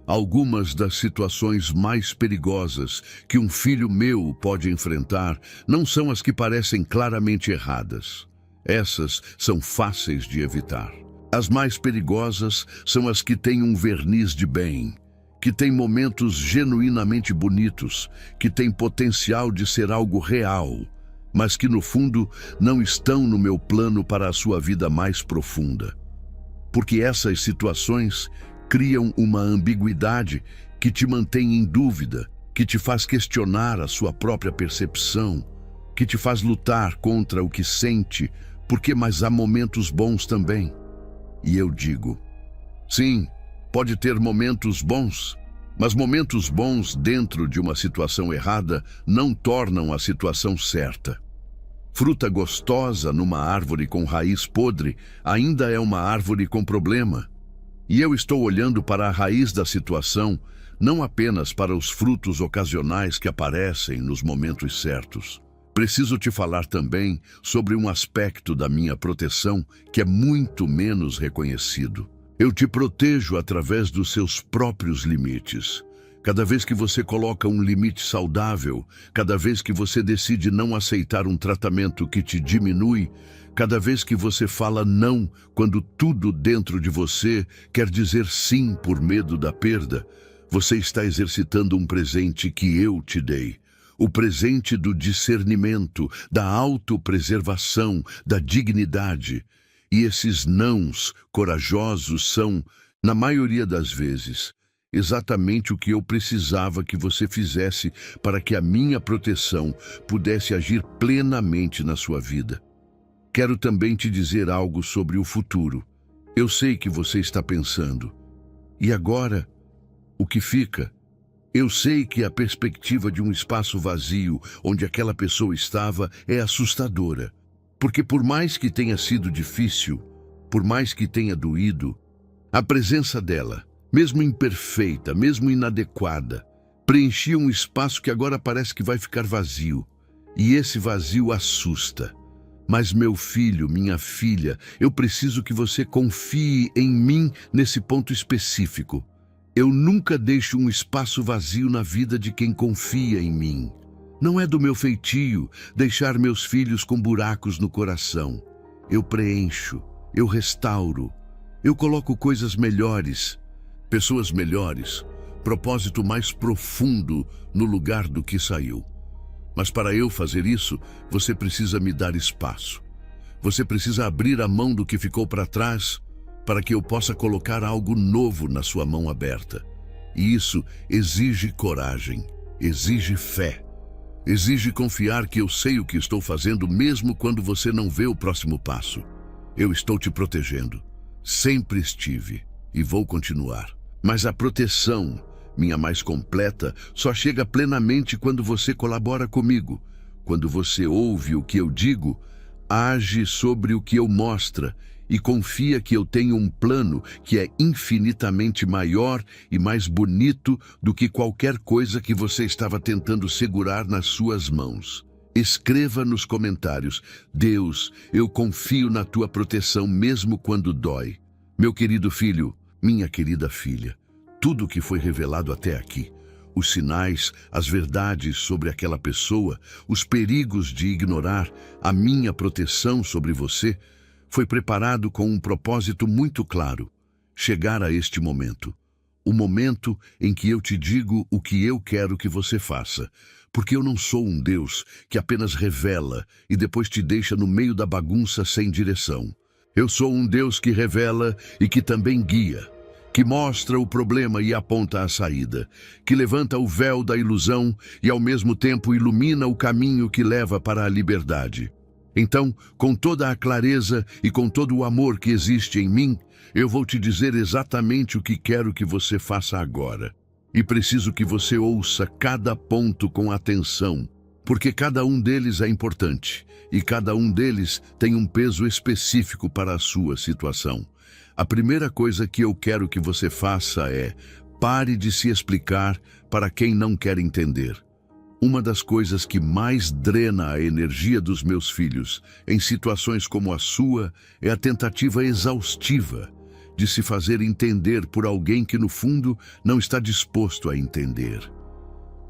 Algumas das situações mais perigosas que um filho meu pode enfrentar não são as que parecem claramente erradas. Essas são fáceis de evitar. As mais perigosas são as que têm um verniz de bem, que têm momentos genuinamente bonitos, que têm potencial de ser algo real, mas que no fundo não estão no meu plano para a sua vida mais profunda. Porque essas situações criam uma ambiguidade que te mantém em dúvida, que te faz questionar a sua própria percepção, que te faz lutar contra o que sente, mas há momentos bons também. E eu digo, sim, pode ter momentos bons, mas momentos bons dentro de uma situação errada não tornam a situação certa. Fruta gostosa numa árvore com raiz podre ainda é uma árvore com problema. E eu estou olhando para a raiz da situação, não apenas para os frutos ocasionais que aparecem nos momentos certos. Preciso te falar também sobre um aspecto da minha proteção que é muito menos reconhecido. Eu te protejo através dos seus próprios limites. Cada vez que você coloca um limite saudável, cada vez que você decide não aceitar um tratamento que te diminui, cada vez que você fala não quando tudo dentro de você quer dizer sim por medo da perda, você está exercitando um presente que eu te dei. O presente do discernimento, da autopreservação, da dignidade. E esses nãos corajosos são, na maioria das vezes, exatamente o que eu precisava que você fizesse para que a minha proteção pudesse agir plenamente na sua vida. Quero também te dizer algo sobre o futuro. Eu sei que você está pensando. E agora, o que fica? Eu sei que a perspectiva de um espaço vazio onde aquela pessoa estava é assustadora. Porque por mais que tenha sido difícil, por mais que tenha doído, a presença dela, mesmo imperfeita, mesmo inadequada, preenchia um espaço que agora parece que vai ficar vazio. E esse vazio assusta. Mas meu filho, minha filha, eu preciso que você confie em mim nesse ponto específico. Eu nunca deixo um espaço vazio na vida de quem confia em mim. Não é do meu feitio deixar meus filhos com buracos no coração. Eu preencho, eu restauro, eu coloco coisas melhores, pessoas melhores, propósito mais profundo no lugar do que saiu. Mas para eu fazer isso, você precisa me dar espaço. Você precisa abrir a mão do que ficou para trás para que eu possa colocar algo novo na sua mão aberta. E isso exige coragem, exige fé, exige confiar que eu sei o que estou fazendo mesmo quando você não vê o próximo passo. Eu estou te protegendo. Sempre estive e vou continuar. Mas a proteção, minha mais completa, só chega plenamente quando você colabora comigo. Quando você ouve o que eu digo, age sobre o que eu mostro e confia que eu tenho um plano que é infinitamente maior e mais bonito do que qualquer coisa que você estava tentando segurar nas suas mãos. Escreva nos comentários: Deus, eu confio na tua proteção mesmo quando dói. Meu querido filho, minha querida filha, tudo o que foi revelado até aqui, os sinais, as verdades sobre aquela pessoa, os perigos de ignorar a minha proteção sobre você, Foi preparado com um propósito muito claro: chegar a este momento. O momento em que eu te digo o que eu quero que você faça. Porque eu não sou um Deus que apenas revela e depois te deixa no meio da bagunça sem direção. Eu sou um Deus que revela e que também guia, que mostra o problema e aponta a saída, que levanta o véu da ilusão e ao mesmo tempo ilumina o caminho que leva para a liberdade. Então, com toda a clareza e com todo o amor que existe em mim, eu vou te dizer exatamente o que quero que você faça agora. E preciso que você ouça cada ponto com atenção, porque cada um deles é importante e cada um deles tem um peso específico para a sua situação. A primeira coisa que eu quero que você faça é: pare de se explicar para quem não quer entender. Uma das coisas que mais drena a energia dos meus filhos em situações como a sua é a tentativa exaustiva de se fazer entender por alguém que no fundo não está disposto a entender.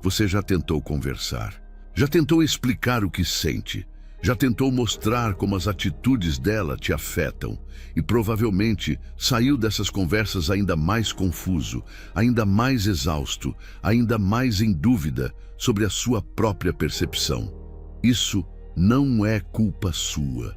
Você já tentou conversar? Já tentou explicar o que sente? Já tentou mostrar como as atitudes dela te afetam? E provavelmente saiu dessas conversas ainda mais confuso, ainda mais exausto, ainda mais em dúvida sobre a sua própria percepção. Isso não é culpa sua.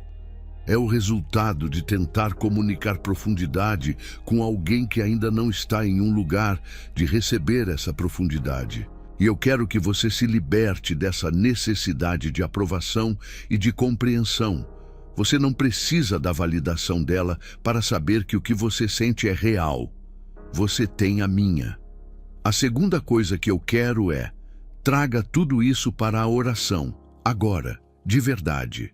É o resultado de tentar comunicar profundidade com alguém que ainda não está em um lugar de receber essa profundidade. E eu quero que você se liberte dessa necessidade de aprovação e de compreensão. Você não precisa da validação dela para saber que o que você sente é real. Você tem a minha. A segunda coisa que eu quero é: traga tudo isso para a oração, agora, de verdade.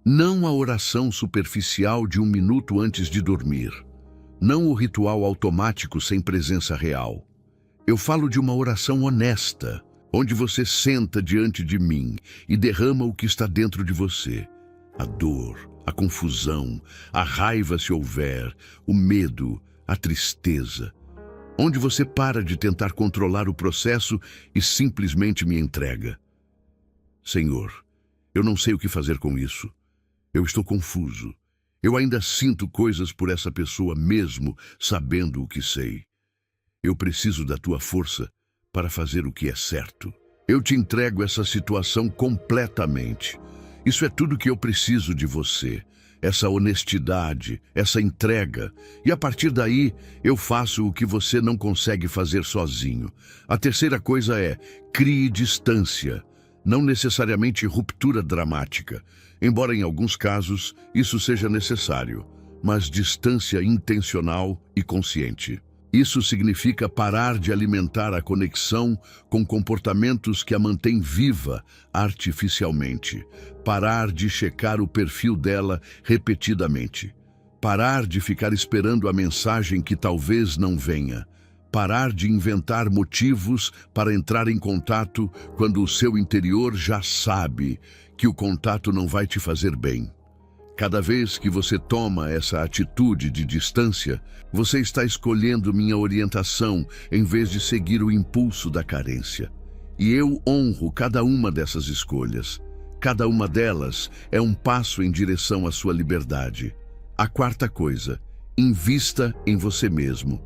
Não a oração superficial de 1 minuto antes de dormir. Não o ritual automático sem presença real. Eu falo de uma oração honesta, onde você senta diante de mim e derrama o que está dentro de você. A dor, a confusão, a raiva se houver, o medo, a tristeza. Onde você para de tentar controlar o processo e simplesmente me entrega. Senhor, eu não sei o que fazer com isso. Eu estou confuso. Eu ainda sinto coisas por essa pessoa mesmo sabendo o que sei. Eu preciso da tua força para fazer o que é certo. Eu te entrego essa situação completamente. Isso é tudo que eu preciso de você. Essa honestidade, essa entrega. E a partir daí, eu faço o que você não consegue fazer sozinho. A terceira coisa é: crie distância. Não necessariamente ruptura dramática, embora em alguns casos isso seja necessário, mas distância intencional e consciente. Isso significa parar de alimentar a conexão com comportamentos que a mantêm viva artificialmente, parar de checar o perfil dela repetidamente, parar de ficar esperando a mensagem que talvez não venha, parar de inventar motivos para entrar em contato quando o seu interior já sabe que o contato não vai te fazer bem. Cada vez que você toma essa atitude de distância, você está escolhendo minha orientação em vez de seguir o impulso da carência. E eu honro cada uma dessas escolhas. Cada uma delas é um passo em direção à sua liberdade. A quarta coisa: invista em você mesmo.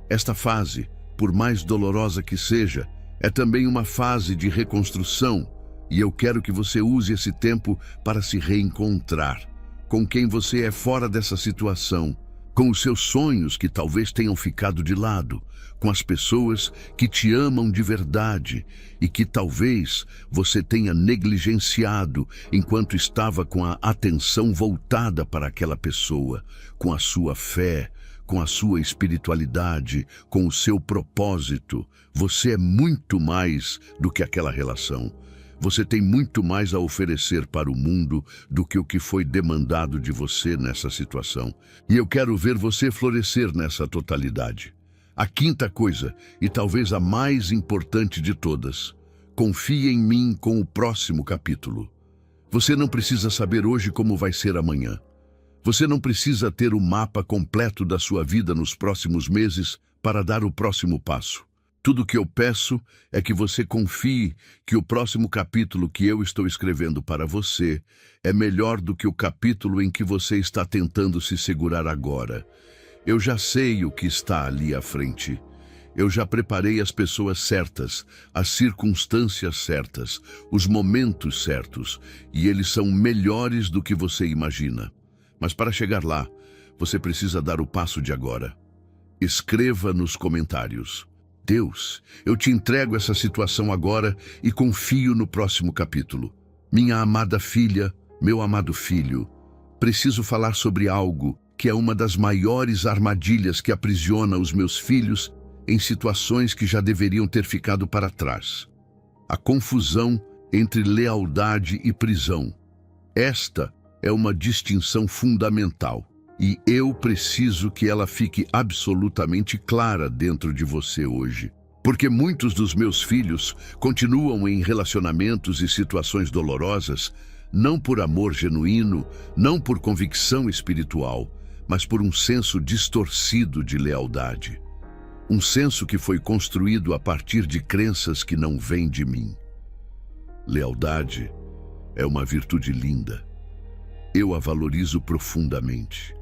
Esta fase, por mais dolorosa que seja, é também uma fase de reconstrução, e eu quero que você use esse tempo para se reencontrar com quem você é fora dessa situação, com os seus sonhos que talvez tenham ficado de lado, com as pessoas que te amam de verdade e que talvez você tenha negligenciado enquanto estava com a atenção voltada para aquela pessoa, com a sua fé, com a sua espiritualidade, com o seu propósito. Você é muito mais do que aquela relação. Você tem muito mais a oferecer para o mundo do que o que foi demandado de você nessa situação. E eu quero ver você florescer nessa totalidade. A quinta coisa, e talvez a mais importante de todas: confie em mim com o próximo capítulo. Você não precisa saber hoje como vai ser amanhã. Você não precisa ter o mapa completo da sua vida nos próximos meses para dar o próximo passo. Tudo o que eu peço é que você confie que o próximo capítulo que eu estou escrevendo para você é melhor do que o capítulo em que você está tentando se segurar agora. Eu já sei o que está ali à frente. Eu já preparei as pessoas certas, as circunstâncias certas, os momentos certos, e eles são melhores do que você imagina. Mas para chegar lá, você precisa dar o passo de agora. Escreva nos comentários: Deus, eu te entrego essa situação agora e confio no próximo capítulo. Minha amada filha, meu amado filho, preciso falar sobre algo que é uma das maiores armadilhas que aprisiona os meus filhos em situações que já deveriam ter ficado para trás. A confusão entre lealdade e prisão. Esta é uma distinção fundamental. E eu preciso que ela fique absolutamente clara dentro de você hoje. Porque muitos dos meus filhos continuam em relacionamentos e situações dolorosas, não por amor genuíno, não por convicção espiritual, mas por um senso distorcido de lealdade. Um senso que foi construído a partir de crenças que não vêm de mim. Lealdade é uma virtude linda. Eu a valorizo profundamente.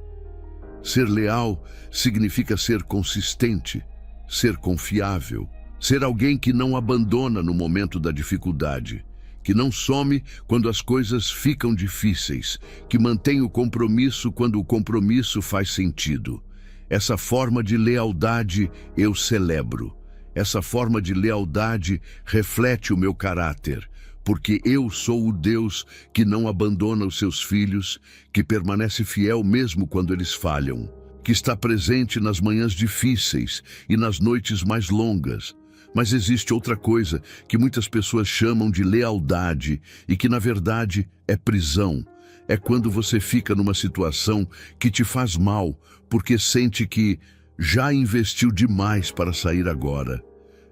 Ser leal significa ser consistente, ser confiável, ser alguém que não abandona no momento da dificuldade, que não some quando as coisas ficam difíceis, que mantém o compromisso quando o compromisso faz sentido. Essa forma de lealdade eu celebro. Essa forma de lealdade reflete o meu caráter, porque eu sou o Deus que não abandona os seus filhos, que permanece fiel mesmo quando eles falham, que está presente nas manhãs difíceis e nas noites mais longas. Mas existe outra coisa que muitas pessoas chamam de lealdade e que, na verdade, é prisão. É quando você fica numa situação que te faz mal, porque sente que já investiu demais para sair agora.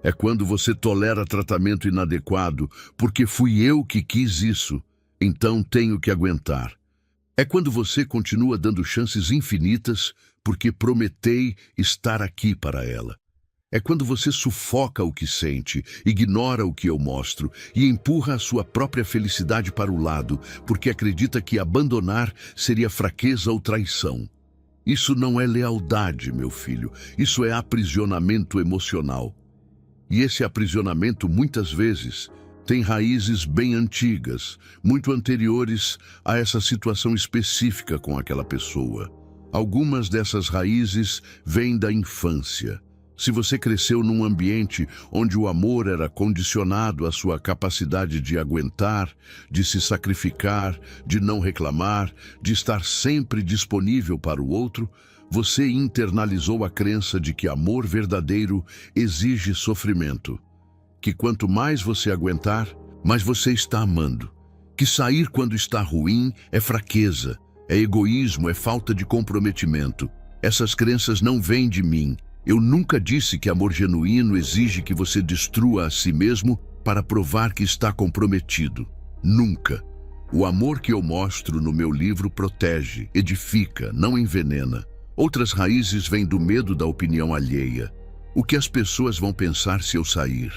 É quando você tolera tratamento inadequado, porque fui eu que quis isso, então tenho que aguentar. É quando você continua dando chances infinitas, porque prometei estar aqui para ela. É quando você sufoca o que sente, ignora o que eu mostro e empurra a sua própria felicidade para o lado, porque acredita que abandonar seria fraqueza ou traição. Isso não é lealdade, meu filho, isso é aprisionamento emocional. E esse aprisionamento, muitas vezes, tem raízes bem antigas, muito anteriores a essa situação específica com aquela pessoa. Algumas dessas raízes vêm da infância. Se você cresceu num ambiente onde o amor era condicionado à sua capacidade de aguentar, de se sacrificar, de não reclamar, de estar sempre disponível para o outro, você internalizou a crença de que amor verdadeiro exige sofrimento. Que quanto mais você aguentar, mais você está amando. Que sair quando está ruim é fraqueza, é egoísmo, é falta de comprometimento. Essas crenças não vêm de mim. Eu nunca disse que amor genuíno exige que você destrua a si mesmo para provar que está comprometido. Nunca. O amor que eu mostro no meu livro protege, edifica, não envenena. Outras raízes vêm do medo da opinião alheia. O que as pessoas vão pensar se eu sair?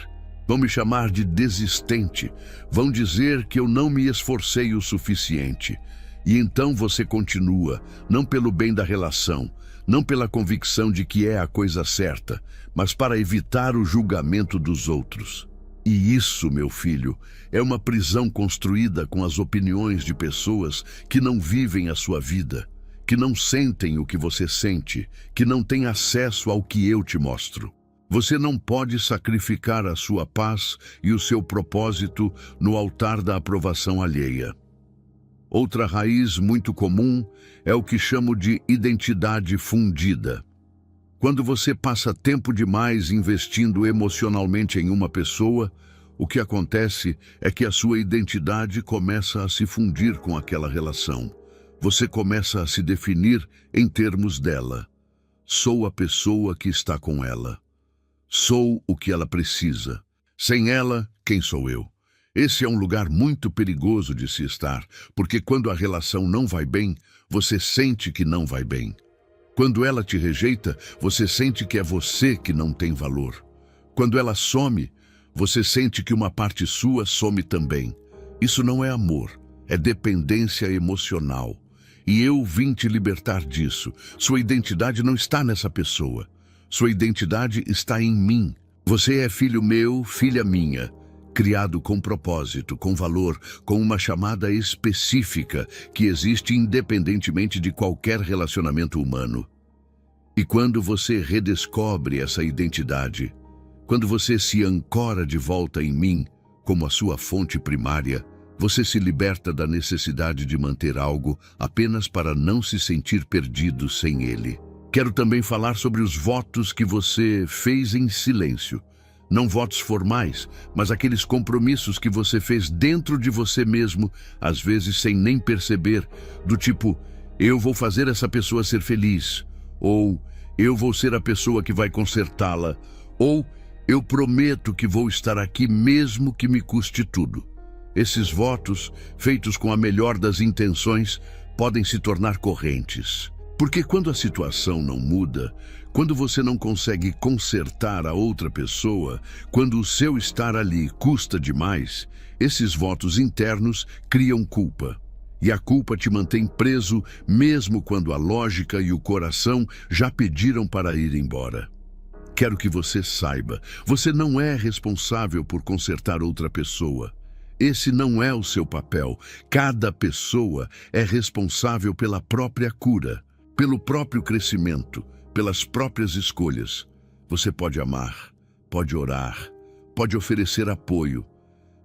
Vão me chamar de desistente. Vão dizer que eu não me esforcei o suficiente. E então você continua, não pelo bem da relação, não pela convicção de que é a coisa certa, mas para evitar o julgamento dos outros. E isso, meu filho, é uma prisão construída com as opiniões de pessoas que não vivem a sua vida, que não sentem o que você sente, que não têm acesso ao que eu te mostro. Você não pode sacrificar a sua paz e o seu propósito no altar da aprovação alheia. Outra raiz muito comum é o que chamo de identidade fundida. Quando você passa tempo demais investindo emocionalmente em uma pessoa, o que acontece é que a sua identidade começa a se fundir com aquela relação. Você começa a se definir em termos dela. Sou a pessoa que está com ela. Sou o que ela precisa. Sem ela, quem sou eu? Esse é um lugar muito perigoso de se estar, porque quando a relação não vai bem, você sente que não vai bem. Quando ela te rejeita, você sente que é você que não tem valor. Quando ela some, você sente que uma parte sua some também. Isso não é amor, é dependência emocional. E eu vim te libertar disso. Sua identidade não está nessa pessoa. Sua identidade está em mim. Você é filho meu, filha minha, criado com propósito, com valor, com uma chamada específica que existe independentemente de qualquer relacionamento humano. E quando você redescobre essa identidade, quando você se ancora de volta em mim, como a sua fonte primária, você se liberta da necessidade de manter algo apenas para não se sentir perdido sem ele. Quero também falar sobre os votos que você fez em silêncio. Não votos formais, mas aqueles compromissos que você fez dentro de você mesmo, às vezes sem nem perceber, do tipo, eu vou fazer essa pessoa ser feliz, ou eu vou ser a pessoa que vai consertá-la, ou eu prometo que vou estar aqui mesmo que me custe tudo. Esses votos, feitos com a melhor das intenções, podem se tornar correntes. Porque quando a situação não muda, quando você não consegue consertar a outra pessoa, quando o seu estar ali custa demais, esses votos internos criam culpa. E a culpa te mantém preso mesmo quando a lógica e o coração já pediram para ir embora. Quero que você saiba, você não é responsável por consertar outra pessoa. Esse não é o seu papel. Cada pessoa é responsável pela própria cura, pelo próprio crescimento, pelas próprias escolhas. Você pode amar, pode orar, pode oferecer apoio,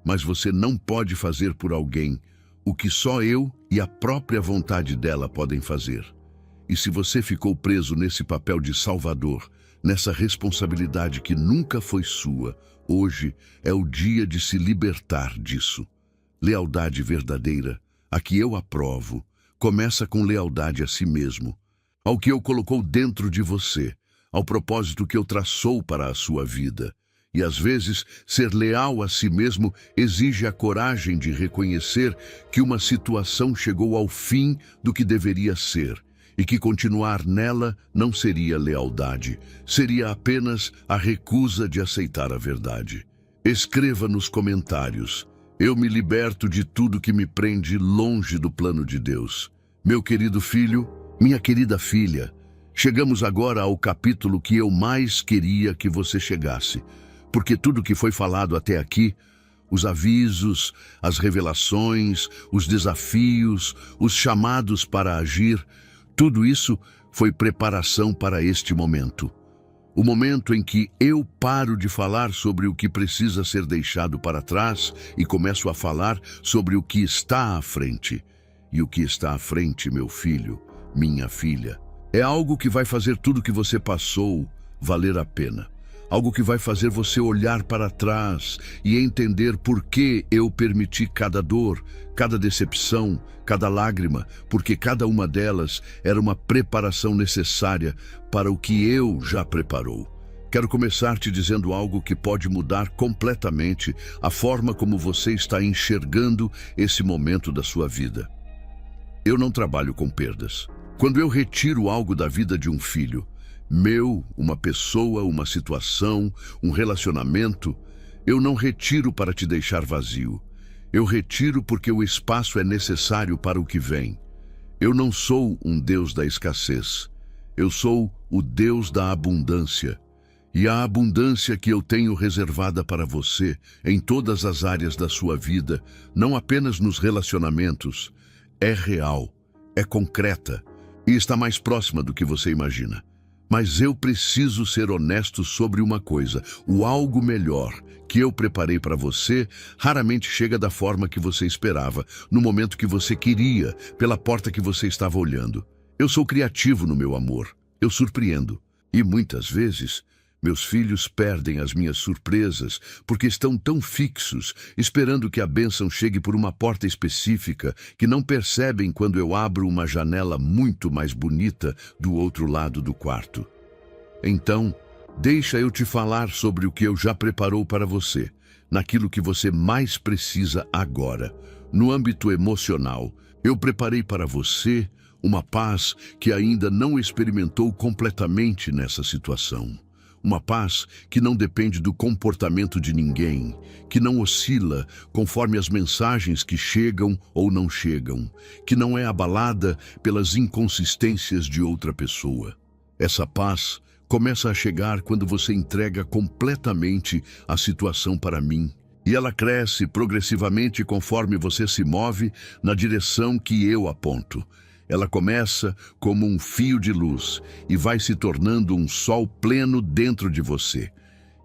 mas você não pode fazer por alguém o que só eu e a própria vontade dela podem fazer. E se você ficou preso nesse papel de salvador, nessa responsabilidade que nunca foi sua, hoje é o dia de se libertar disso. Lealdade verdadeira, a que eu aprovo, começa com lealdade a si mesmo, ao que eu colocou dentro de você, ao propósito que eu traçou para a sua vida. E às vezes, ser leal a si mesmo exige a coragem de reconhecer que uma situação chegou ao fim do que deveria ser, e que continuar nela não seria lealdade, seria apenas a recusa de aceitar a verdade. Escreva nos comentários: eu me liberto de tudo que me prende longe do plano de Deus. Meu querido filho, minha querida filha, chegamos agora ao capítulo que eu mais queria que você chegasse, porque tudo que foi falado até aqui, os avisos, as revelações, os desafios, os chamados para agir, tudo isso foi preparação para este momento. O momento em que eu paro de falar sobre o que precisa ser deixado para trás e começo a falar sobre o que está à frente. E o que está à frente, meu filho, minha filha, é algo que vai fazer tudo que você passou valer a pena. Algo que vai fazer você olhar para trás e entender por que eu permiti cada dor, cada decepção, cada lágrima, porque cada uma delas era uma preparação necessária para o que eu já preparou. Quero começar te dizendo algo que pode mudar completamente a forma como você está enxergando esse momento da sua vida. Eu não trabalho com perdas. Quando eu retiro algo da vida de um filho, meu, uma pessoa, uma situação, um relacionamento, eu não retiro para te deixar vazio. Eu retiro porque o espaço é necessário para o que vem. Eu não sou um Deus da escassez. Eu sou o Deus da abundância. E a abundância que eu tenho reservada para você em todas as áreas da sua vida, não apenas nos relacionamentos, é real, é concreta e está mais próxima do que você imagina. Mas eu preciso ser honesto sobre uma coisa: o algo melhor que eu preparei para você raramente chega da forma que você esperava, no momento que você queria, pela porta que você estava olhando. Eu sou criativo no meu amor, eu surpreendo. E muitas vezes, meus filhos perdem as minhas surpresas porque estão tão fixos, esperando que a bênção chegue por uma porta específica, que não percebem quando eu abro uma janela muito mais bonita do outro lado do quarto. Então, deixa eu te falar sobre o que eu já preparou para você, naquilo que você mais precisa agora. No âmbito emocional, eu preparei para você uma paz que ainda não experimentou completamente nessa situação. Uma paz que não depende do comportamento de ninguém, que não oscila conforme as mensagens que chegam ou não chegam, que não é abalada pelas inconsistências de outra pessoa. Essa paz começa a chegar quando você entrega completamente a situação para mim. E ela cresce progressivamente conforme você se move na direção que eu aponto. Ela começa como um fio de luz e vai se tornando um sol pleno dentro de você.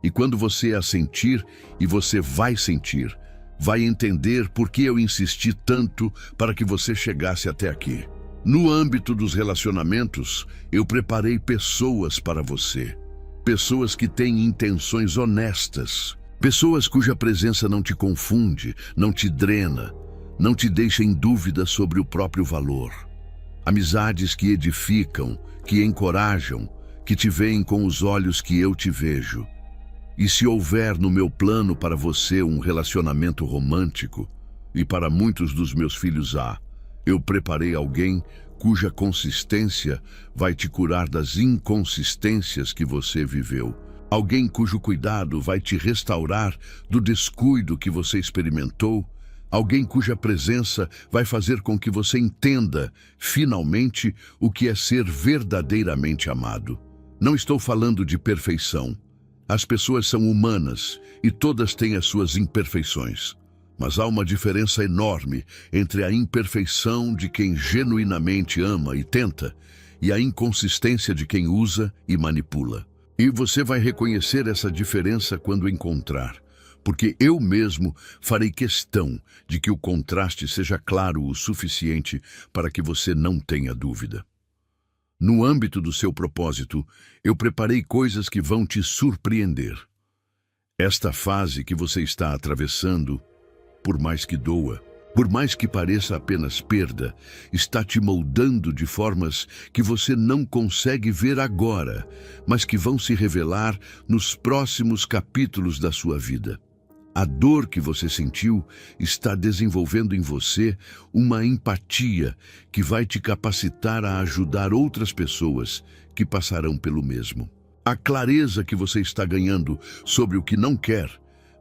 E quando você a sentir, e você vai sentir, vai entender por que eu insisti tanto para que você chegasse até aqui. No âmbito dos relacionamentos, eu preparei pessoas para você. Pessoas que têm intenções honestas. Pessoas cuja presença não te confunde, não te drena, não te deixa em dúvida sobre o próprio valor. Amizades que edificam, que encorajam, que te veem com os olhos que eu te vejo. E se houver no meu plano para você um relacionamento romântico, e para muitos dos meus filhos há, eu preparei alguém cuja consistência vai te curar das inconsistências que você viveu. Alguém cujo cuidado vai te restaurar do descuido que você experimentou. Alguém cuja presença vai fazer com que você entenda, finalmente, o que é ser verdadeiramente amado. Não estou falando de perfeição. As pessoas são humanas e todas têm as suas imperfeições. Mas há uma diferença enorme entre a imperfeição de quem genuinamente ama e tenta e a inconsistência de quem usa e manipula. E você vai reconhecer essa diferença quando encontrar, porque eu mesmo farei questão de que o contraste seja claro o suficiente para que você não tenha dúvida. No âmbito do seu propósito, eu preparei coisas que vão te surpreender. Esta fase que você está atravessando, por mais que doa, por mais que pareça apenas perda, está te moldando de formas que você não consegue ver agora, mas que vão se revelar nos próximos capítulos da sua vida. A dor que você sentiu está desenvolvendo em você uma empatia que vai te capacitar a ajudar outras pessoas que passarão pelo mesmo. A clareza que você está ganhando sobre o que não quer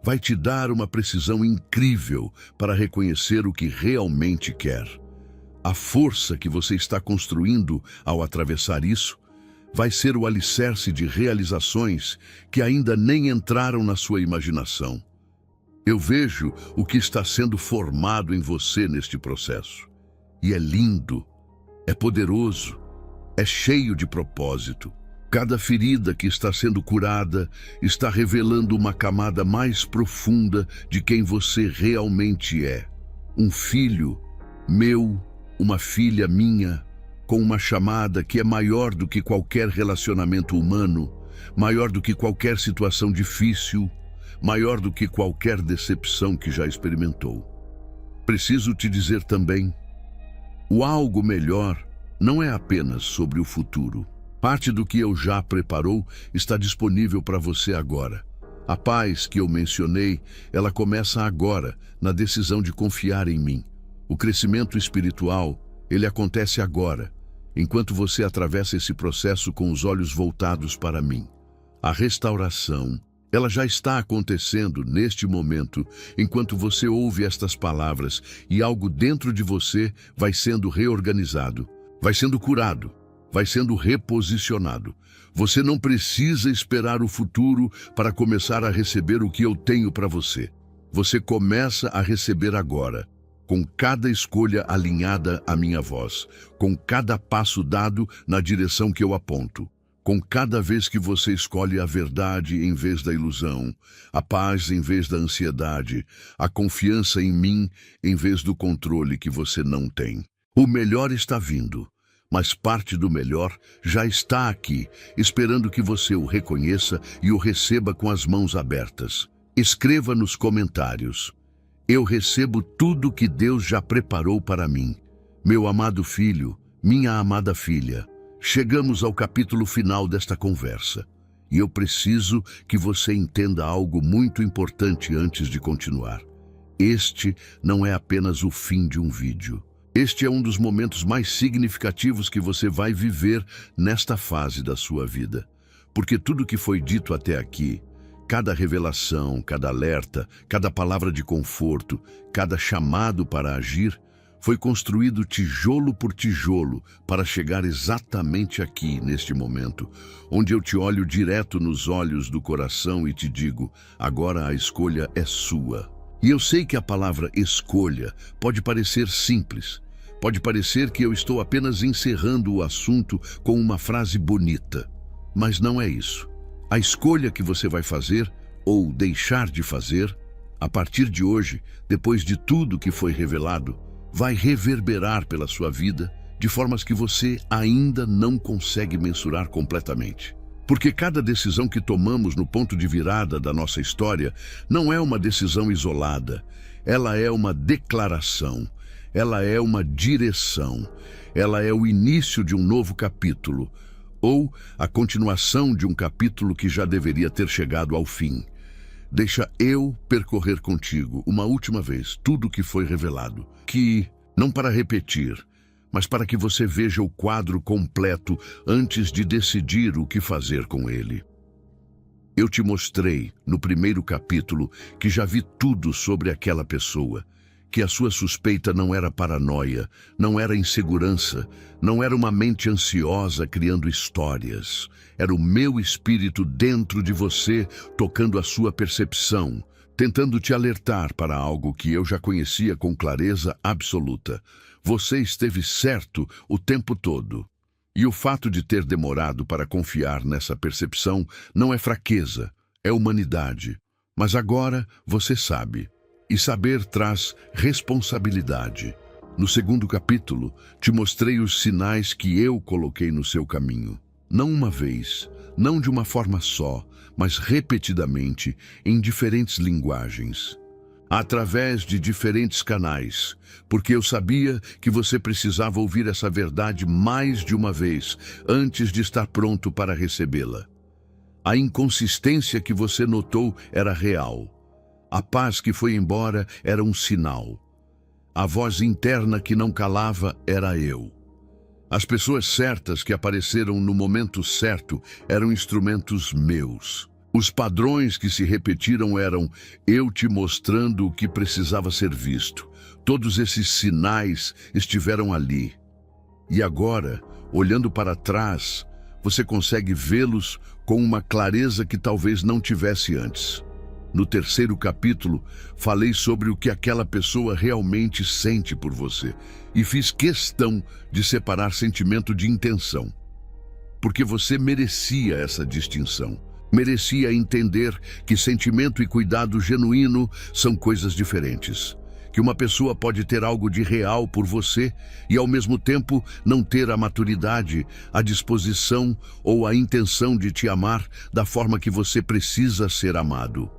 vai te dar uma precisão incrível para reconhecer o que realmente quer. A força que você está construindo ao atravessar isso vai ser o alicerce de realizações que ainda nem entraram na sua imaginação. Eu vejo o que está sendo formado em você neste processo. E é lindo, é poderoso, é cheio de propósito. Cada ferida que está sendo curada está revelando uma camada mais profunda de quem você realmente é. Um filho meu, uma filha minha, com uma chamada que é maior do que qualquer relacionamento humano, maior do que qualquer situação difícil, maior do que qualquer decepção que já experimentou. Preciso te dizer também, o algo melhor não é apenas sobre o futuro. Parte do que eu já preparou está disponível para você agora. A paz que eu mencionei, ela começa agora, na decisão de confiar em mim. O crescimento espiritual, ele acontece agora, enquanto você atravessa esse processo com os olhos voltados para mim. A restauração, ela já está acontecendo neste momento, enquanto você ouve estas palavras e algo dentro de você vai sendo reorganizado, vai sendo curado, vai sendo reposicionado. Você não precisa esperar o futuro para começar a receber o que eu tenho para você. Você começa a receber agora, com cada escolha alinhada à minha voz, com cada passo dado na direção que eu aponto. Com cada vez que você escolhe a verdade em vez da ilusão, a paz em vez da ansiedade, a confiança em mim em vez do controle que você não tem. O melhor está vindo, mas parte do melhor já está aqui, esperando que você o reconheça e o receba com as mãos abertas. Escreva nos comentários: eu recebo tudo que Deus já preparou para mim. Meu amado filho, minha amada filha. Chegamos ao capítulo final desta conversa, e eu preciso que você entenda algo muito importante antes de continuar. Este não é apenas o fim de um vídeo. Este é um dos momentos mais significativos que você vai viver nesta fase da sua vida. porque tudo que foi dito até aqui, cada revelação, cada alerta, cada palavra de conforto, cada chamado para agir, foi construído tijolo por tijolo para chegar exatamente aqui, neste momento, onde eu te olho direto nos olhos do coração e te digo, agora a escolha é sua. E eu sei que a palavra escolha pode parecer simples, pode parecer que eu estou apenas encerrando o assunto com uma frase bonita, mas não é isso. A escolha que você vai fazer ou deixar de fazer, a partir de hoje, depois de tudo que foi revelado, vai reverberar pela sua vida de formas que você ainda não consegue mensurar completamente. Porque cada decisão que tomamos no ponto de virada da nossa história não é uma decisão isolada, ela é uma declaração, ela é uma direção, ela é o início de um novo capítulo, ou a continuação de um capítulo que já deveria ter chegado ao fim. Deixa eu percorrer contigo, uma última vez, tudo o que foi revelado, que, não para repetir, mas para que você veja o quadro completo antes de decidir o que fazer com ele. Eu te mostrei, no primeiro capítulo, que já vi tudo sobre aquela pessoa, que a sua suspeita não era paranoia, não era insegurança, não era uma mente ansiosa criando histórias. Era o meu espírito dentro de você, tocando a sua percepção, tentando te alertar para algo que eu já conhecia com clareza absoluta. Você esteve certo o tempo todo. E o fato de ter demorado para confiar nessa percepção não é fraqueza, é humanidade. Mas agora você sabe. E saber traz responsabilidade. No segundo capítulo, te mostrei os sinais que eu coloquei no seu caminho. Não uma vez, não de uma forma só, mas repetidamente, em diferentes linguagens. Através de diferentes canais, porque eu sabia que você precisava ouvir essa verdade mais de uma vez, antes de estar pronto para recebê-la. A inconsistência que você notou era real. A paz que foi embora era um sinal. A voz interna que não calava era eu. As pessoas certas que apareceram no momento certo eram instrumentos meus. Os padrões que se repetiram eram eu te mostrando o que precisava ser visto. Todos esses sinais estiveram ali. E agora, olhando para trás, você consegue vê-los com uma clareza que talvez não tivesse antes. No terceiro capítulo, falei sobre o que aquela pessoa realmente sente por você e fiz questão de separar sentimento de intenção. Porque você merecia essa distinção. Merecia entender que sentimento e cuidado genuíno são coisas diferentes. Que uma pessoa pode ter algo de real por você e, ao mesmo tempo, não ter a maturidade, a disposição ou a intenção de te amar da forma que você precisa ser amado.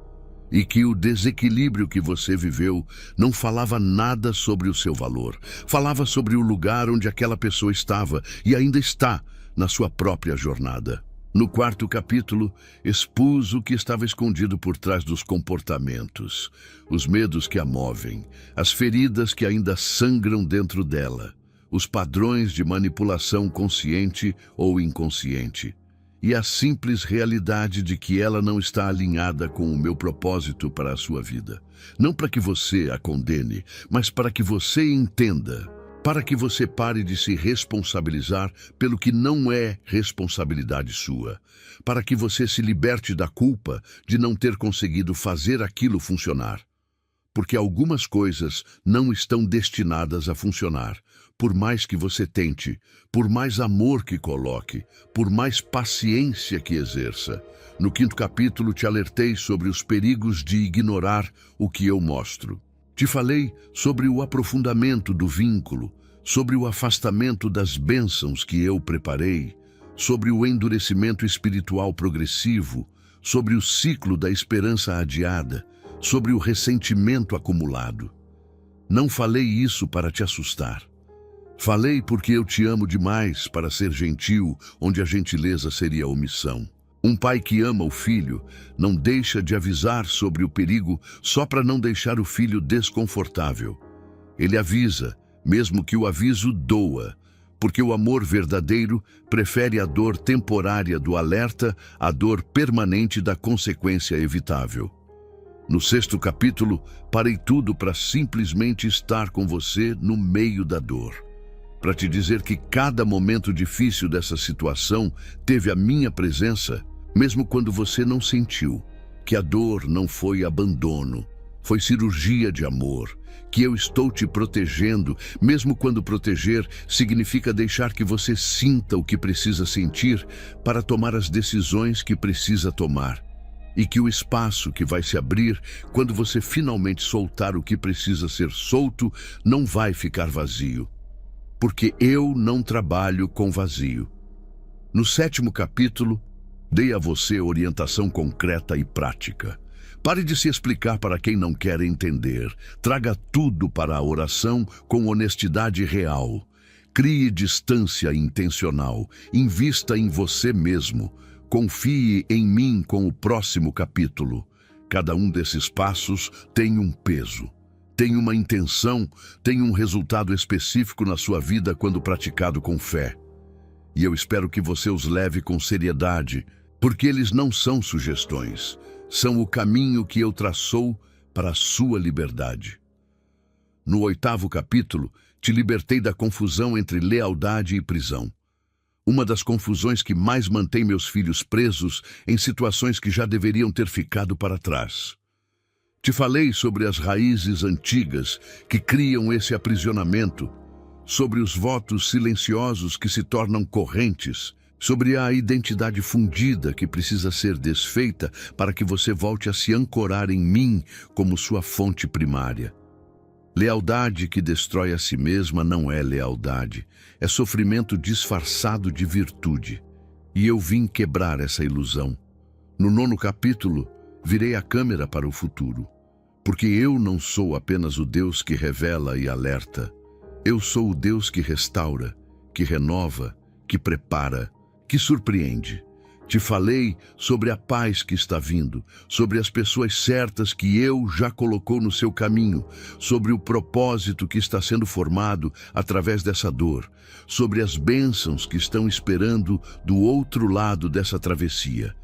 E que o desequilíbrio que você viveu não falava nada sobre o seu valor. Falava sobre o lugar onde aquela pessoa estava e ainda está na sua própria jornada. No quarto capítulo, expus o que estava escondido por trás dos comportamentos, os medos que a movem, as feridas que ainda sangram dentro dela, os padrões de manipulação consciente ou inconsciente. E a simples realidade de que ela não está alinhada com o meu propósito para a sua vida. Não para que você a condene, mas para que você entenda, para que você pare de se responsabilizar pelo que não é responsabilidade sua, para que você se liberte da culpa de não ter conseguido fazer aquilo funcionar. Porque algumas coisas não estão destinadas a funcionar. Por mais que você tente, por mais amor que coloque, por mais paciência que exerça. No quinto capítulo te alertei sobre os perigos de ignorar o que eu mostro. Te falei sobre o aprofundamento do vínculo, sobre o afastamento das bênçãos que eu preparei, sobre o endurecimento espiritual progressivo, sobre o ciclo da esperança adiada, sobre o ressentimento acumulado. Não falei isso para te assustar. Falei porque eu te amo demais para ser gentil, onde a gentileza seria omissão. Um pai que ama o filho não deixa de avisar sobre o perigo só para não deixar o filho desconfortável. Ele avisa, mesmo que o aviso doa, porque o amor verdadeiro prefere a dor temporária do alerta à dor permanente da consequência evitável. No 6º capítulo, parei tudo para simplesmente estar com você no meio da dor. Para te dizer que cada momento difícil dessa situação teve a minha presença, mesmo quando você não sentiu. Que a dor não foi abandono, foi cirurgia de amor. Que eu estou te protegendo, mesmo quando proteger significa deixar que você sinta o que precisa sentir para tomar as decisões que precisa tomar. E que o espaço que vai se abrir quando você finalmente soltar o que precisa ser solto não vai ficar vazio. Porque eu não trabalho com vazio. No 7º capítulo, dei a você orientação concreta e prática. Pare de se explicar para quem não quer entender. Traga tudo para a oração com honestidade real. Crie distância intencional. Invista em você mesmo. Confie em mim com o próximo capítulo. Cada um desses passos tem um peso. Tem uma intenção, tem um resultado específico na sua vida quando praticado com fé. E eu espero que você os leve com seriedade, porque eles não são sugestões. São o caminho que eu traçou para a sua liberdade. No 8º capítulo, te libertei da confusão entre lealdade e prisão. Uma das confusões que mais mantém meus filhos presos em situações que já deveriam ter ficado para trás. Te falei sobre as raízes antigas que criam esse aprisionamento, sobre os votos silenciosos que se tornam correntes, sobre a identidade fundida que precisa ser desfeita para que você volte a se ancorar em mim como sua fonte primária. Lealdade que destrói a si mesma não é lealdade, é sofrimento disfarçado de virtude. E eu vim quebrar essa ilusão. No 9º capítulo, virei a câmera para o futuro, porque eu não sou apenas o Deus que revela e alerta. Eu sou o Deus que restaura, que renova, que prepara, que surpreende. Te falei sobre a paz que está vindo, sobre as pessoas certas que eu já colocou no seu caminho, sobre o propósito que está sendo formado através dessa dor, sobre as bênçãos que estão esperando do outro lado dessa travessia.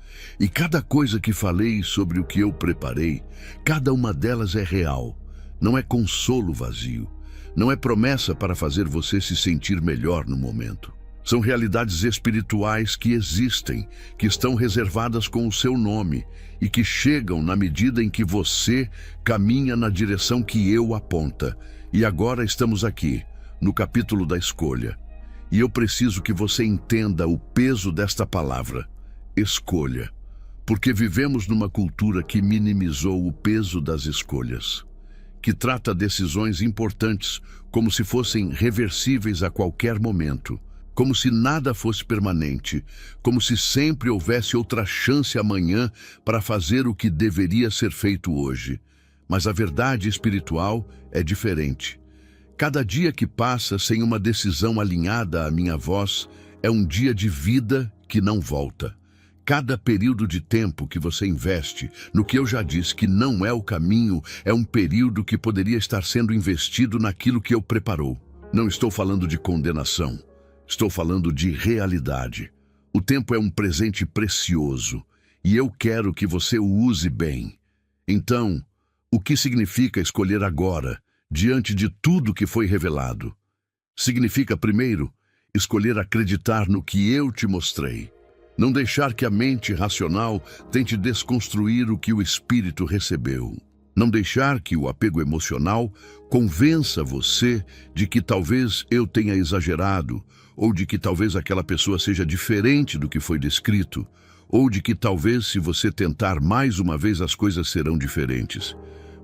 E cada coisa que falei sobre o que eu preparei, cada uma delas é real, não é consolo vazio, não é promessa para fazer você se sentir melhor no momento. São realidades espirituais que existem, que estão reservadas com o seu nome e que chegam na medida em que você caminha na direção que eu aponta. E agora estamos aqui, no capítulo da escolha. E eu preciso que você entenda o peso desta palavra, escolha. Porque vivemos numa cultura que minimizou o peso das escolhas, que trata decisões importantes como se fossem reversíveis a qualquer momento, como se nada fosse permanente, como se sempre houvesse outra chance amanhã para fazer o que deveria ser feito hoje. Mas a verdade espiritual é diferente. Cada dia que passa sem uma decisão alinhada à minha voz é um dia de vida que não volta. Cada período de tempo que você investe no que eu já disse que não é o caminho é um período que poderia estar sendo investido naquilo que eu preparou. Não estou falando de condenação. Estou falando de realidade. O tempo é um presente precioso e eu quero que você o use bem. Então, o que significa escolher agora, diante de tudo que foi revelado? Significa, primeiro, escolher acreditar no que eu te mostrei. Não deixar que a mente racional tente desconstruir o que o espírito recebeu. Não deixar que o apego emocional convença você de que talvez eu tenha exagerado, ou de que talvez aquela pessoa seja diferente do que foi descrito, ou de que talvez se você tentar mais uma vez as coisas serão diferentes.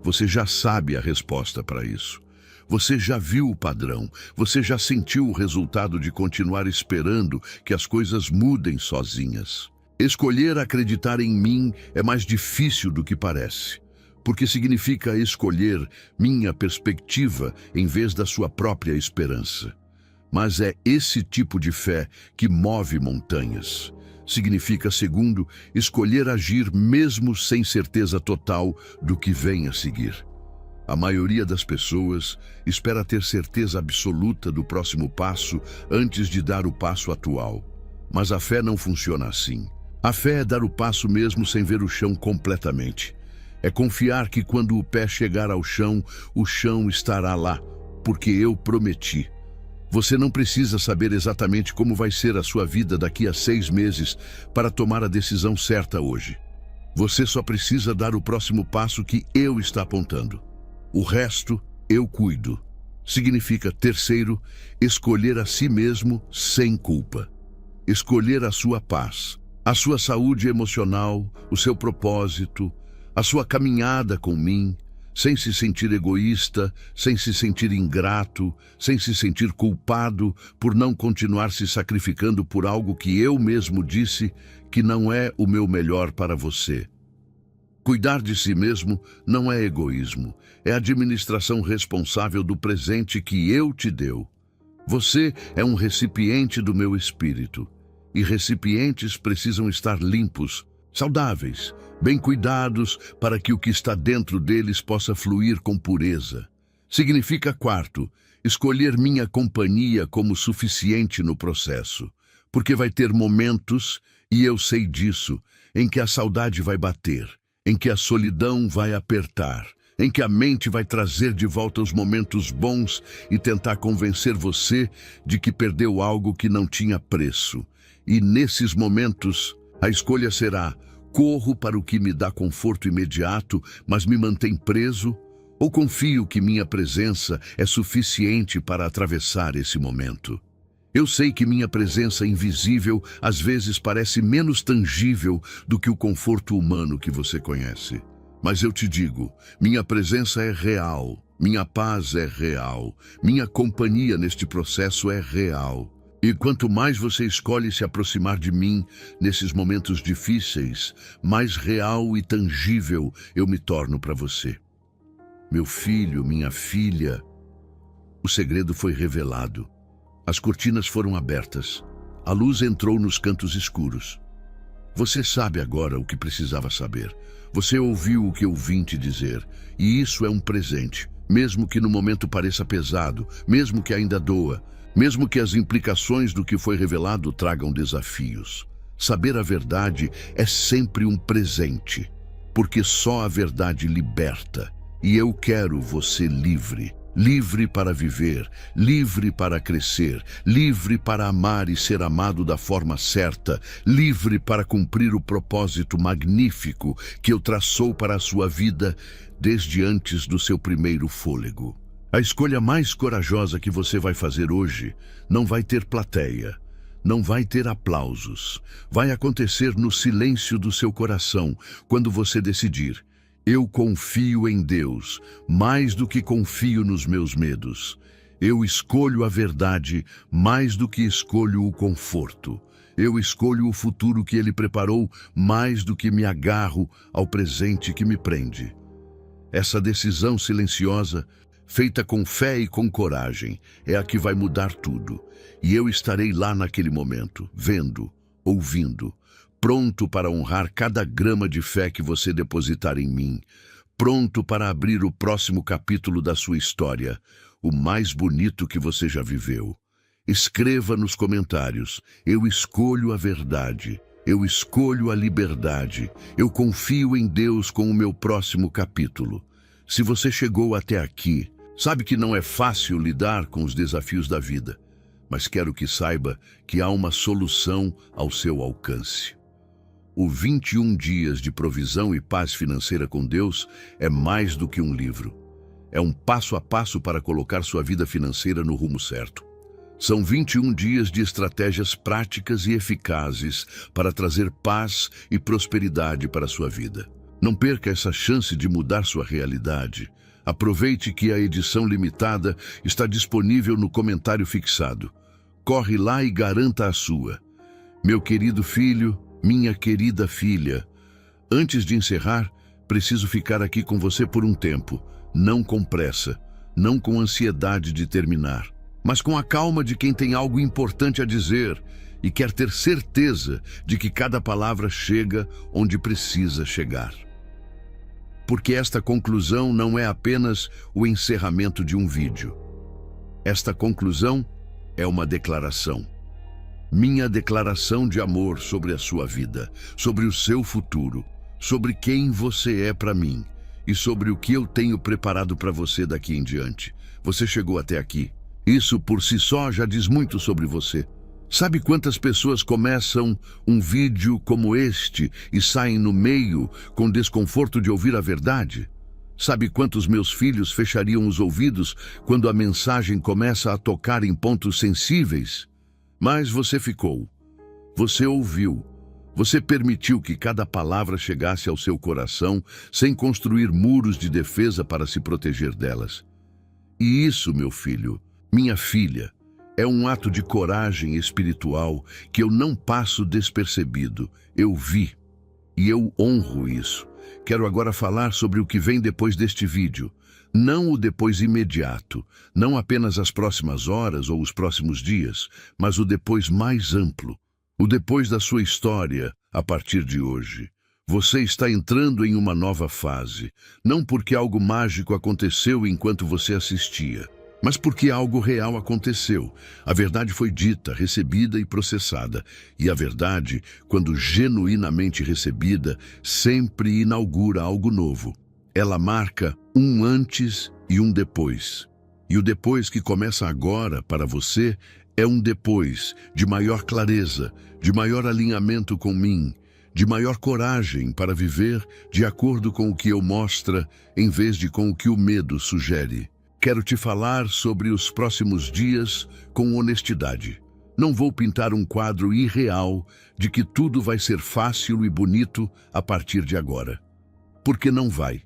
Você já sabe a resposta para isso. Você já viu o padrão, você já sentiu o resultado de continuar esperando que as coisas mudem sozinhas. Escolher acreditar em mim é mais difícil do que parece, porque significa escolher minha perspectiva em vez da sua própria esperança. Mas é esse tipo de fé que move montanhas. Significa, segundo, escolher agir mesmo sem certeza total do que vem a seguir. A maioria das pessoas espera ter certeza absoluta do próximo passo antes de dar o passo atual. Mas a fé não funciona assim. A fé é dar o passo mesmo sem ver o chão completamente. É confiar que quando o pé chegar ao chão, o chão estará lá, porque eu prometi. Você não precisa saber exatamente como vai ser a sua vida daqui a 6 meses para tomar a decisão certa hoje. Você só precisa dar o próximo passo que eu estou apontando. O resto, eu cuido. Significa, terceiro, escolher a si mesmo sem culpa. Escolher a sua paz, a sua saúde emocional, o seu propósito, a sua caminhada com mim, sem se sentir egoísta, sem se sentir ingrato, sem se sentir culpado por não continuar se sacrificando por algo que eu mesmo disse que não é o meu melhor para você. Cuidar de si mesmo não é egoísmo, é administração responsável do presente que eu te deu. Você é um recipiente do meu espírito, e recipientes precisam estar limpos, saudáveis, bem cuidados para que o que está dentro deles possa fluir com pureza. Significa, quarto, escolher minha companhia como suficiente no processo, porque vai ter momentos, e eu sei disso, em que a saudade vai bater, em que a solidão vai apertar, em que a mente vai trazer de volta os momentos bons e tentar convencer você de que perdeu algo que não tinha preço. E nesses momentos, a escolha será: corro para o que me dá conforto imediato, mas me mantém preso, ou confio que minha presença é suficiente para atravessar esse momento? Eu sei que minha presença invisível às vezes parece menos tangível do que o conforto humano que você conhece. Mas eu te digo, minha presença é real, minha paz é real, minha companhia neste processo é real. E quanto mais você escolhe se aproximar de mim nesses momentos difíceis, mais real e tangível eu me torno para você. Meu filho, minha filha, o segredo foi revelado. As cortinas foram abertas. A luz entrou nos cantos escuros. Você sabe agora o que precisava saber. Você ouviu o que eu vim te dizer. E isso é um presente, mesmo que no momento pareça pesado, mesmo que ainda doa, mesmo que as implicações do que foi revelado tragam desafios. Saber a verdade é sempre um presente, porque só a verdade liberta. E eu quero você livre. Livre para viver, livre para crescer, livre para amar e ser amado da forma certa, livre para cumprir o propósito magnífico que eu traçou para a sua vida desde antes do seu primeiro fôlego. A escolha mais corajosa que você vai fazer hoje não vai ter plateia, não vai ter aplausos. Vai acontecer no silêncio do seu coração, quando você decidir: eu confio em Deus, mais do que confio nos meus medos. Eu escolho a verdade, mais do que escolho o conforto. Eu escolho o futuro que Ele preparou, mais do que me agarro ao presente que me prende. Essa decisão silenciosa, feita com fé e com coragem, é a que vai mudar tudo. E eu estarei lá naquele momento, vendo, ouvindo, pronto para honrar cada grama de fé que você depositar em mim, pronto para abrir o próximo capítulo da sua história, o mais bonito que você já viveu. Escreva nos comentários: eu escolho a verdade, eu escolho a liberdade, eu confio em Deus com o meu próximo capítulo. Se você chegou até aqui, sabe que não é fácil lidar com os desafios da vida, mas quero que saiba que há uma solução ao seu alcance. O 21 dias de provisão e paz financeira com Deus é mais do que um livro. É um passo a passo para colocar sua vida financeira no rumo certo. São 21 dias de estratégias práticas e eficazes para trazer paz e prosperidade para a sua vida. Não perca essa chance de mudar sua realidade. Aproveite que a edição limitada está disponível no comentário fixado. Corre lá e garanta a sua. Meu querido filho, minha querida filha, antes de encerrar, preciso ficar aqui com você por um tempo, não com pressa, não com ansiedade de terminar, mas com a calma de quem tem algo importante a dizer e quer ter certeza de que cada palavra chega onde precisa chegar. porque esta conclusão não é apenas o encerramento de um vídeo. Esta conclusão é uma declaração. Minha declaração de amor sobre a sua vida, sobre o seu futuro, sobre quem você é para mim e sobre o que eu tenho preparado para você daqui em diante. Você chegou até aqui. Isso por si só já diz muito sobre você. Sabe quantas pessoas começam um vídeo como este e saem no meio com desconforto de ouvir a verdade? Sabe quantos meus filhos fechariam os ouvidos quando a mensagem começa a tocar em pontos sensíveis? Mas você ficou. Você ouviu. Você permitiu que cada palavra chegasse ao seu coração sem construir muros de defesa para se proteger delas. E isso, meu filho, minha filha, é um ato de coragem espiritual que eu não passo despercebido. Eu vi. E eu honro isso. Quero agora falar sobre o que vem depois deste vídeo. Não o depois imediato, não apenas as próximas horas ou os próximos dias, mas o depois mais amplo. O depois da sua história, a partir de hoje. Você está entrando em uma nova fase, não porque algo mágico aconteceu enquanto você assistia, mas porque algo real aconteceu. A verdade foi dita, recebida e processada. E a verdade, quando genuinamente recebida, sempre inaugura algo novo. Ela marca um antes e um depois. E o depois que começa agora para você é um depois de maior clareza, de maior alinhamento com mim, de maior coragem para viver de acordo com o que eu mostro, em vez de com o que o medo sugere. Quero te falar sobre os próximos dias com honestidade. Não vou pintar um quadro irreal de que tudo vai ser fácil e bonito a partir de agora. Porque não vai.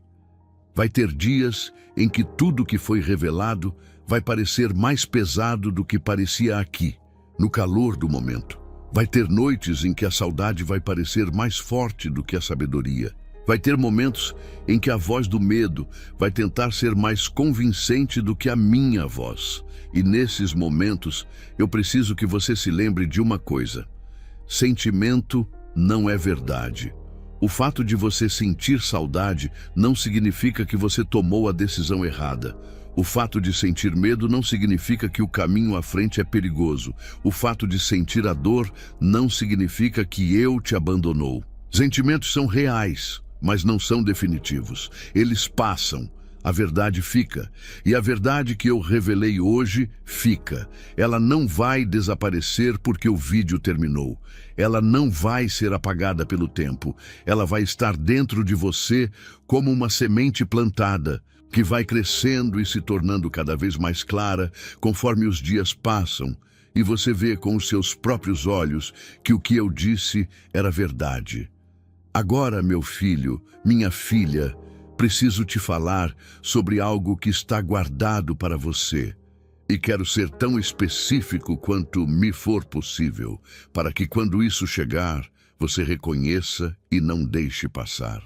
Vai ter dias em que tudo que foi revelado vai parecer mais pesado do que parecia aqui, no calor do momento. Vai ter noites em que a saudade vai parecer mais forte do que a sabedoria. Vai ter momentos em que a voz do medo vai tentar ser mais convincente do que a minha voz. E nesses momentos, eu preciso que você se lembre de uma coisa. Sentimento não é verdade. O fato de você sentir saudade não significa que você tomou a decisão errada. O fato de sentir medo não significa que o caminho à frente é perigoso. O fato de sentir a dor não significa que eu te abandonou. Sentimentos são reais, mas não são definitivos. Eles passam. A verdade fica. E a verdade que eu revelei hoje fica. Ela não vai desaparecer porque o vídeo terminou. Ela não vai ser apagada pelo tempo. Ela vai estar dentro de você como uma semente plantada, que vai crescendo e se tornando cada vez mais clara conforme os dias passam, e você vê com os seus próprios olhos que o que eu disse era verdade. Agora, meu filho, minha filha, preciso te falar sobre algo que está guardado para você. E quero ser tão específico quanto me for possível, para que quando isso chegar, você reconheça e não deixe passar.